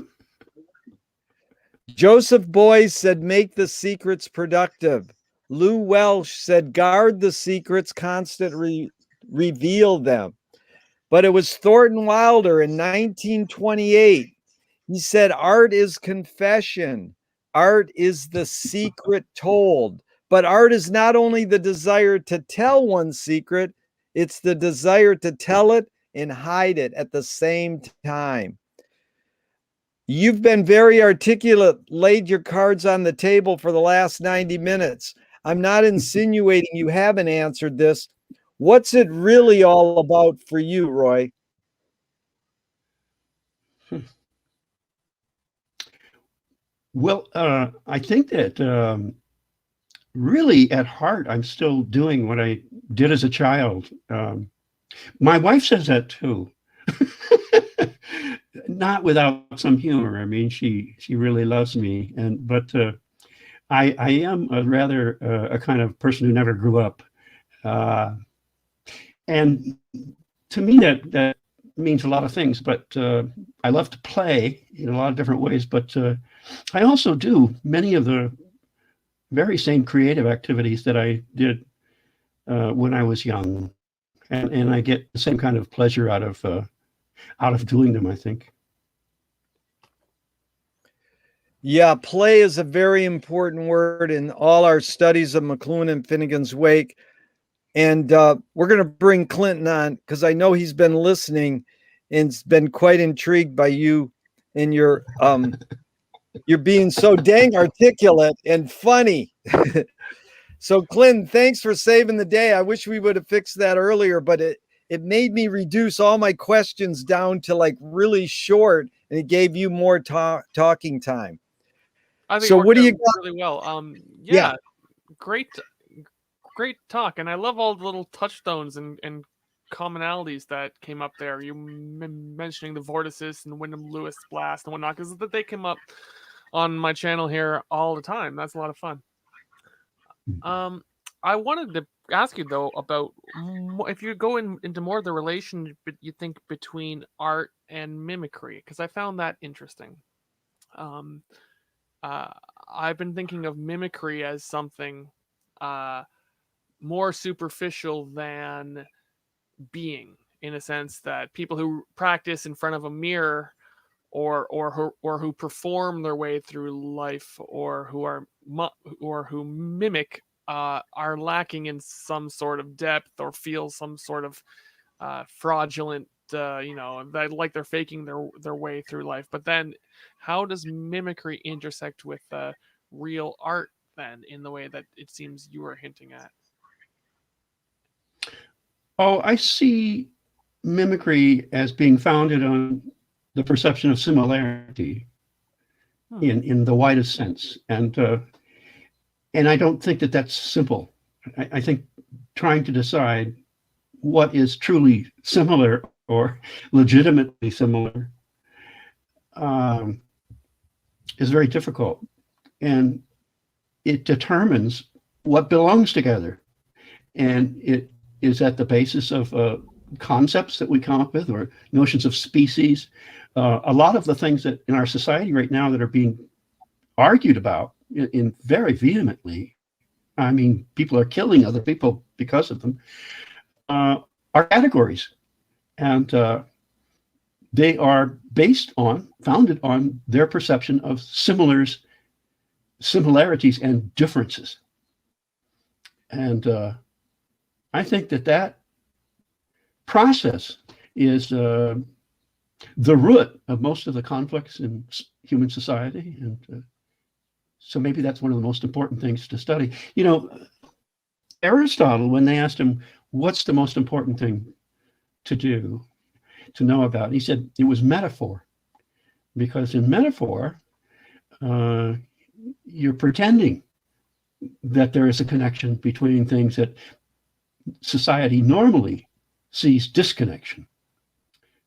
Joseph Boyce said, make the secrets productive. Lou Welsh said, guard the secrets, constantly reveal them. But it was Thornton Wilder in 1928. He said, art is confession. Art is the secret told. But art is not only the desire to tell one's secret, it's the desire to tell it and hide it at the same time. You've been very articulate, laid your cards on the table for the last 90 minutes. I'm not insinuating you haven't answered this. What's it really all about for you, Roy? Well, I think that really at heart, I'm still doing what I did as a child. My wife says that too. Not without some humor. I mean, she really loves me, but I am a rather a kind of person who never grew up, and to me that means a lot of things. But I love to play in a lot of different ways. But I also do many of the very same creative activities that I did when I was young, and I get the same kind of pleasure out of doing them, I think. Yeah, play is a very important word in all our studies of McLuhan and Finnegan's Wake. And we're going to bring Clinton on because I know he's been listening and's been quite intrigued by you and your you're being so dang articulate and funny. So Clinton, thanks for saving the day. I wish we would have fixed that earlier, but it made me reduce all my questions down to like really short, and it gave you more talking time. I think So what do you got really well? Yeah, great talk, and I love all the little touchstones and commonalities that came up there. You mentioning the vortices and Wyndham Lewis blast and whatnot, because they come up on my channel here all the time. That's a lot of fun. I wanted to ask you though about if you go into more of the relation you think between art and mimicry, because I found that interesting. I've been thinking of mimicry as something more superficial than being, in a sense that people who practice in front of a mirror or who perform their way through life or who mimic are lacking in some sort of depth or feel some sort of fraudulent, like they're faking their way through life. But then how does mimicry intersect with real art then, in the way that it seems you were hinting at? Oh, I see mimicry as being founded on the perception of similarity in the widest sense. And I don't think that that's simple. I think trying to decide what is truly similar or legitimately similar is very difficult. And it determines what belongs together. And it is at the basis of concepts that we come up with or notions of species. A lot of the things that in our society right now that are being argued about in very vehemently, I mean, people are killing other people because of them, are categories. And they are founded on their perception of similarities and differences. And I think that process is the root of most of the conflicts in human society. And so maybe that's one of the most important things to study. You know, Aristotle, when they asked him, what's the most important thing to do, to know about, he said it was metaphor. Because in metaphor, you're pretending that there is a connection between things that society normally sees disconnection.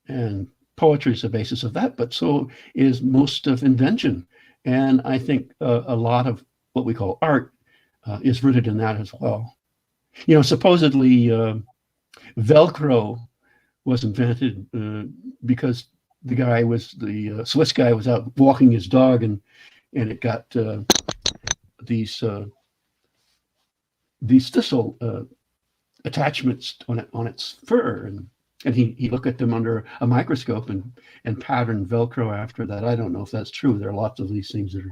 And poetry is the basis of that, but so is most of invention. And I think a lot of what we call art is rooted in that as well. You know, supposedly Velcro was invented because the Swiss guy was out walking his dog and it got these these thistle attachments on its fur, and he looked at them under a microscope and patterned Velcro after that. I don't know if that's true. There are lots of these things that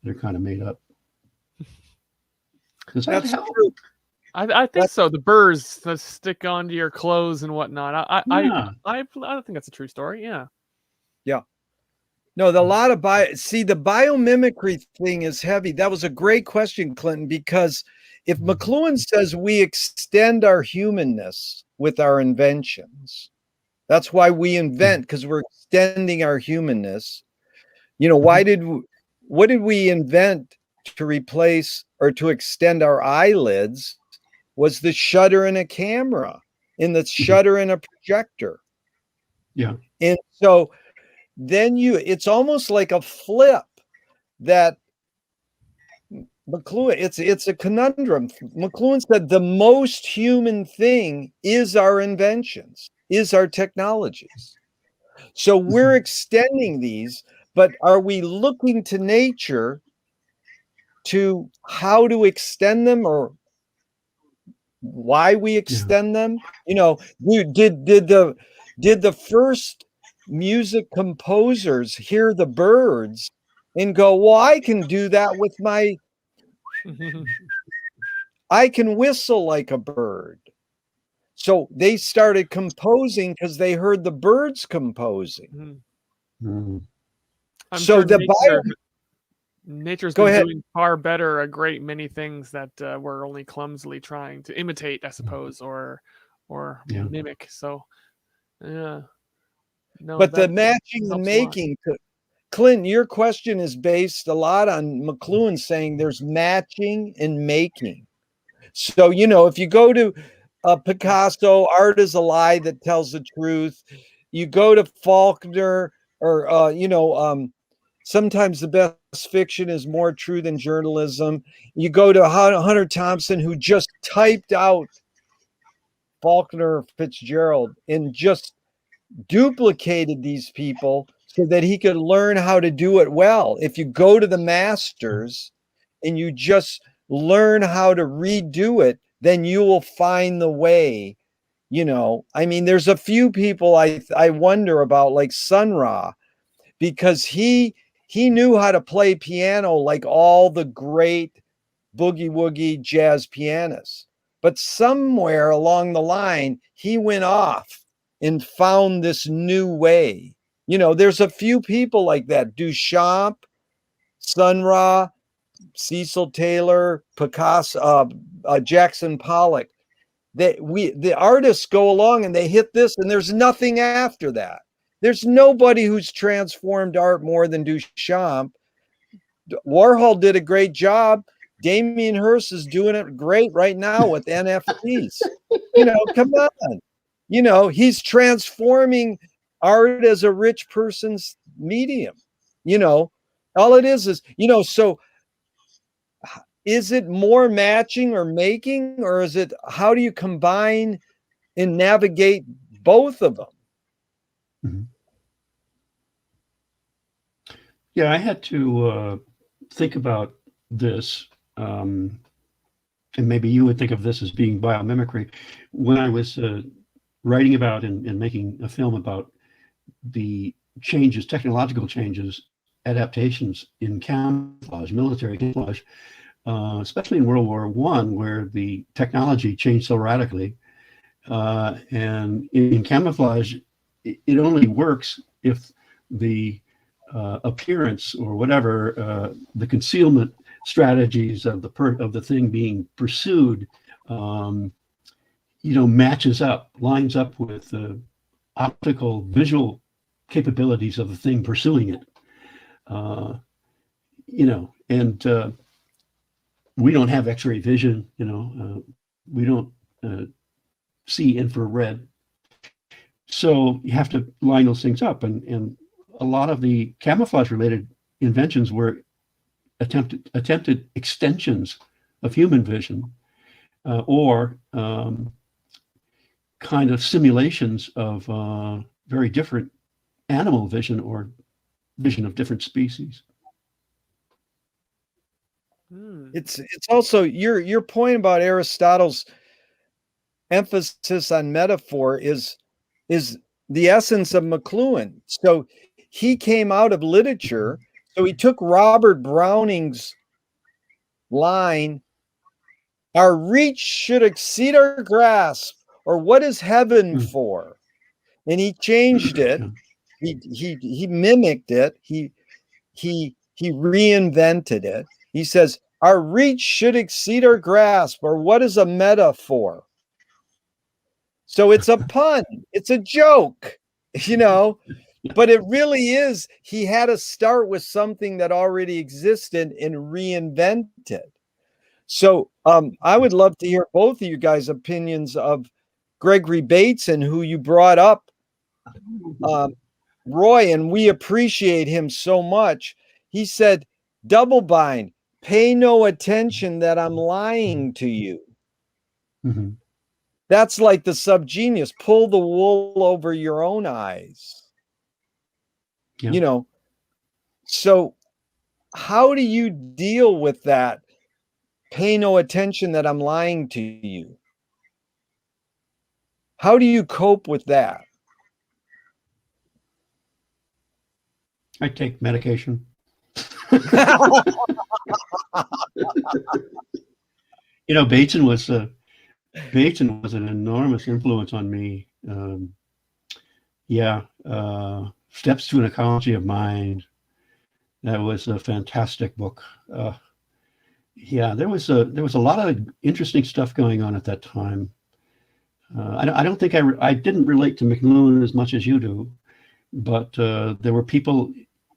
are kind of made up. Does that That's help? true. I think so. The burrs that stick onto your clothes and whatnot. Yeah. I think that's a true story. Yeah. No, the lot of the biomimicry thing is heavy. That was a great question, Clinton, because if McLuhan says we extend our humanness with our inventions, that's why we invent, because we're extending our humanness. You know, what did we invent to replace or to extend our eyelids? Was the shutter in a camera, in the shutter in a projector. Yeah. And so then it's almost like a flip that McLuhan, it's a conundrum. McLuhan said the most human thing is our inventions, is our technologies. So we're extending these, but are we looking to nature to how to extend them or why we extend them? You know, did the first music composers hear the birds and go, well, I can do that with I can whistle like a bird. So they started composing because they heard the birds composing. Mm. I'm So sure the nature's Go been ahead. doing far better a great many things that we're only clumsily trying to imitate, I suppose, or Yeah. mimic. So, yeah. No, But the that matching and helps a lot. making, Clinton, your question is based a lot on McLuhan saying there's matching and making. So, you know, if you go to Picasso, art is a lie that tells the truth. You go to Faulkner, or sometimes the best fiction is more true than journalism. You go to Hunter Thompson, who just typed out Faulkner Fitzgerald and just duplicated these people so that he could learn how to do it well. If you go to the masters and you just learn how to redo it, then you will find the way. You know, I mean, there's a few people I wonder about, like Sun Ra, because he knew how to play piano like all the great boogie woogie jazz pianists. But somewhere along the line, he went off and found this new way. You know, there's a few people like that: Duchamp, Sun Ra, Cecil Taylor, Picasso, Jackson Pollock. The artists go along and they hit this, and there's nothing after that. There's nobody who's transformed art more than Duchamp. Warhol did a great job. Damien Hirst is doing it great right now with NFTs. You know, come on. You know, he's transforming art as a rich person's medium. You know, all it is, so is it more matching or making, or is it how do you combine and navigate both of them? Mm-hmm. Yeah, I had to think about this, and maybe you would think of this as being biomimicry. When I was writing about and making a film about the changes, technological changes, adaptations in camouflage, military camouflage, especially in World War I, where the technology changed so radically. And in camouflage, it only works if the appearance or whatever the concealment strategies of the thing being pursued, matches up, lines up with the optical visual capabilities of the thing pursuing it. And we don't have X-ray vision. We don't see infrared. So you have to line those things up, and a lot of the camouflage-related inventions were attempted extensions of human vision, or kind of simulations of very different animal vision or vision of different species. It's also your point about Aristotle's emphasis on metaphor is the essence of McLuhan. So he came out of literature. So he took Robert Browning's line, "Our reach should exceed our grasp," or "What is heaven for?" And he changed it. He mimicked it. He reinvented it. He says, "Our reach should exceed our grasp," or "What is a metaphor?" So it's a pun. It's a joke, but it really is. He had to start with something that already existed and reinvent it. So I would love to hear both of you guys' opinions of Gregory Bateson, who you brought up, Roy, and we appreciate him so much. He said, "Double bind, pay no attention that I'm lying to you." Mm-hmm. That's like the subgenius. Pull the wool over your own eyes. Yeah. So how do you deal with that? Pay no attention that I'm lying to you. How do you cope with that? I take medication. Bateson was an enormous influence on me. Steps to an Ecology of Mind. That was a fantastic book. There was a lot of interesting stuff going on at that time. I don't think I didn't relate to McLuhan as much as you do, but there were people,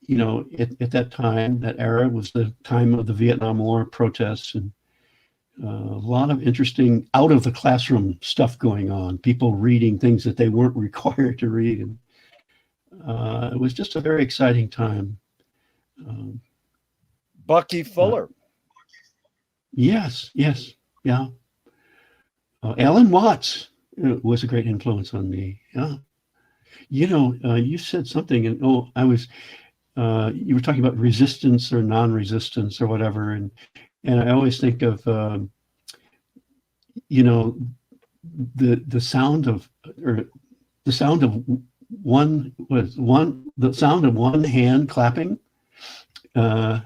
at that time, that era was the time of the Vietnam War protests, and a lot of interesting out of the classroom stuff going on. People reading things that they weren't required to read, and it was just a very exciting time. Bucky Fuller. Yes, yeah. Alan Watts was a great influence on me. Yeah. You said something, and you were talking about resistance or non-resistance or whatever, and I always think of the sound of one hand clapping. What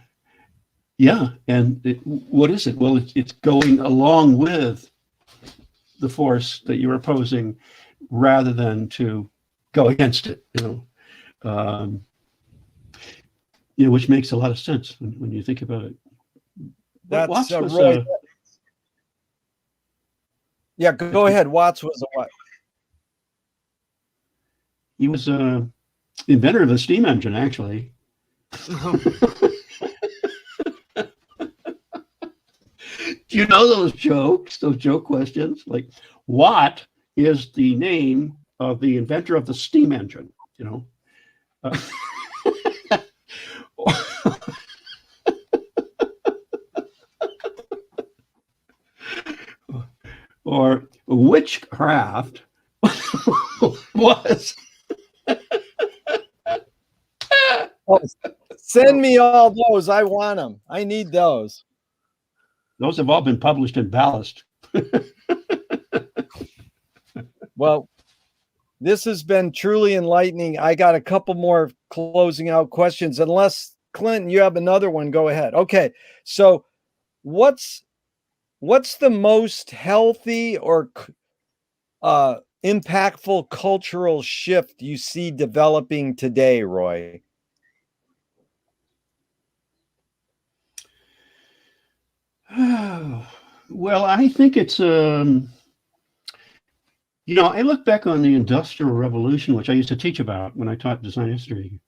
is it? Well, it's going along with the force that you're opposing rather than to go against it, which makes a lot of sense when you think about it. That's Roy. Yeah, go ahead. Watts was a what? He was the inventor of the steam engine, actually. Do you know those joke questions? Like, what is the name of the inventor of the steam engine? Or which craft was? Send me all those. I want them. I need those. Those have all been published in Ballast. Well, this has been truly enlightening. I got a couple more closing out questions. Unless, Clinton, you have another one, go ahead. Okay. So what's the most healthy or impactful cultural shift you see developing today, Roy? Well, I think it's, I look back on the Industrial Revolution, which I used to teach about when I taught design history,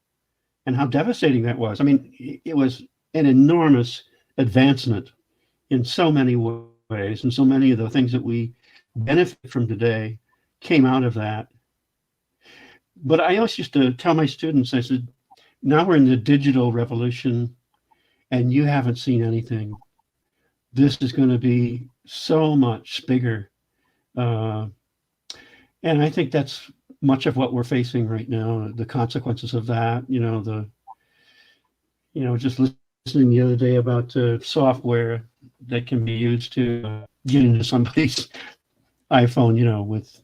and how devastating that was. I mean, it was an enormous advancement in so many ways, and so many of the things that we benefit from today came out of that. But I always used to tell my students, I said, now we're in the digital revolution, and you haven't seen anything. This is going to be so much bigger. And I think that's much of what we're facing right now, the consequences of that, just listening the other day about software that can be used to get into somebody's iPhone,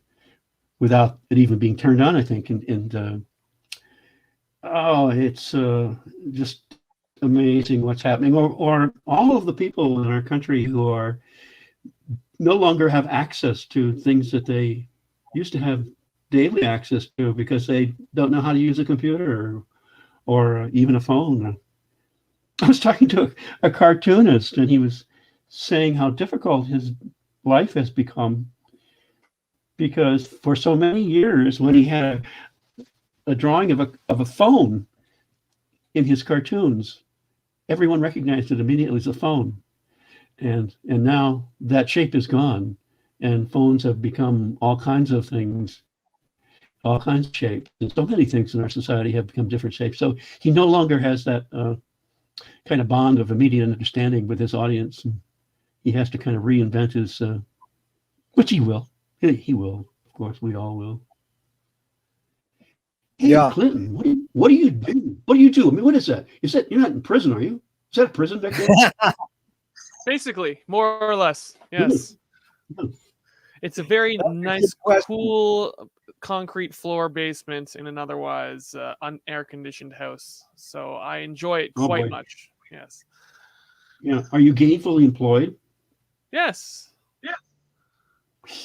without it even being turned on, I think. It's just amazing what's happening. Or all of the people in our country who are no longer have access to things that they used to have daily access to because they don't know how to use a computer or even a phone. I was talking to a cartoonist, and he was saying how difficult his life has become because for so many years, when he had a drawing of a phone in his cartoons, everyone recognized it immediately as a phone. And now that shape is gone, and phones have become all kinds of things, all kinds of shapes. And so many things in our society have become different shapes. So he no longer has that kind of bond of immediate understanding with his audience. And he has to kind of reinvent his, which he will. He will, of course. We all will. Hey, Yeah. Clinton, what do you do? What do you do? I mean, what is that? You're not in prison, are you? Is that a prison back there? Basically, more or less, yes. It's a very nice, cool concrete floor basement in an otherwise unair-conditioned house. So I enjoy it quite much. Yes. Yeah. Are you gainfully employed? Yes.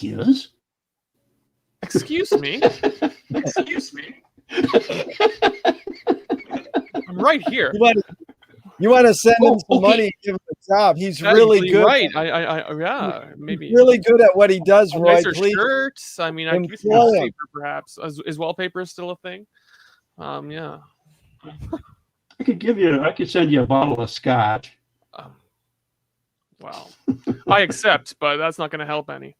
Yes. Excuse me. Excuse me. I'm right here. You want to send him some money and give him a job. He's really good. Right. Yeah, maybe. He's really good at what he does, A Roy. nicer Please. shirt. I mean, I could use wallpaper, perhaps. Is wallpaper still a thing? Yeah. I could send you a bottle of scotch. Wow. I accept, but that's not going to help any.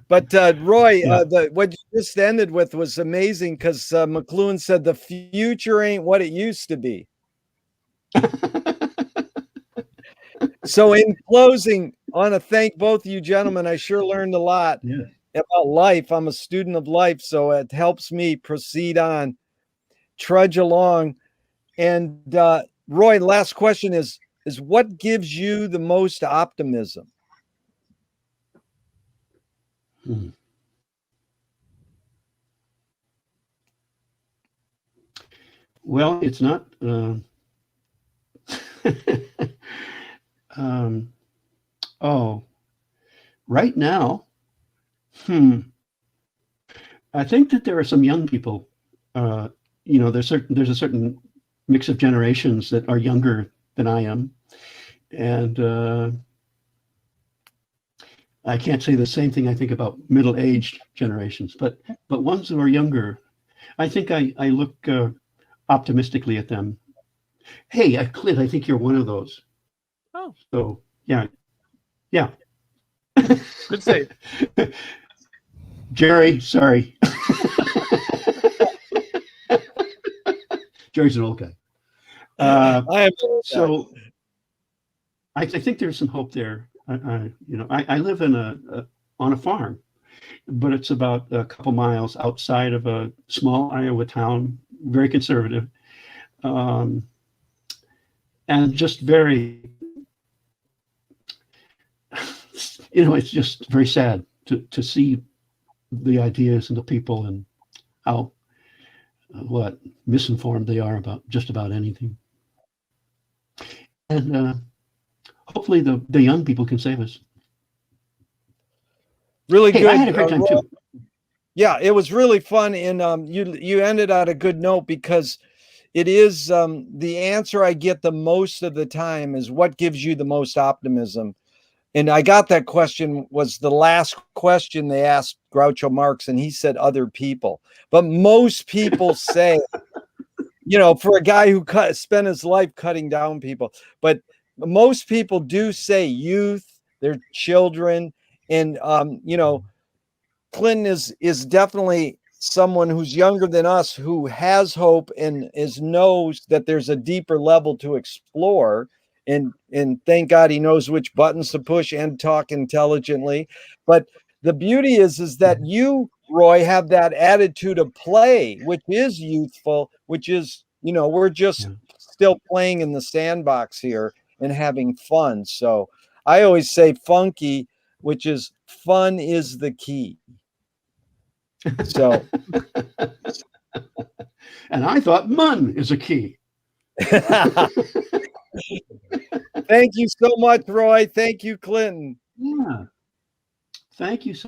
But Roy, what you just ended with was amazing because McLuhan said the future ain't what it used to be. So in closing, I want to thank both of you gentlemen. I sure learned a lot about life. I'm a student of life, so it helps me proceed on, trudge along. And Roy, last question is what gives you the most optimism? Well, it's not. Right now, I think that there are some young people. There's a certain mix of generations that are younger than I am, and I can't say the same thing I think about middle-aged generations, but ones who are younger, I think I look optimistically at them. Hey, Clint, I think you're one of those. Oh. So, yeah. Good save. Gerry, sorry. Jerry's an old guy. I think there's some hope there. I live on a farm, but it's about a couple miles outside of a small Iowa town, very conservative, and just very, it's just very sad to see the ideas and the people and how misinformed they are about just about anything. And hopefully the young people can save us. Really good. I had a great time too. Yeah, it was really fun, and you ended on a good note because it is the answer I get the most of the time is what gives you the most optimism. And I got that question was the last question they asked Groucho Marx, and he said other people. But most people say, for a guy who spent his life cutting down people, but most people do say youth, their children, and Clinton is definitely someone who's younger than us who has hope and knows that there's a deeper level to explore. And thank God he knows which buttons to push and talk intelligently. But the beauty is that you, Roy, have that attitude of play, which is youthful, which is, we're just Yeah. still playing in the sandbox here and having fun. So I always say funky, which is fun is the key. So And I thought mun is a key. thank you so much, Roy. Thank you, Clinton. Yeah. Thank you so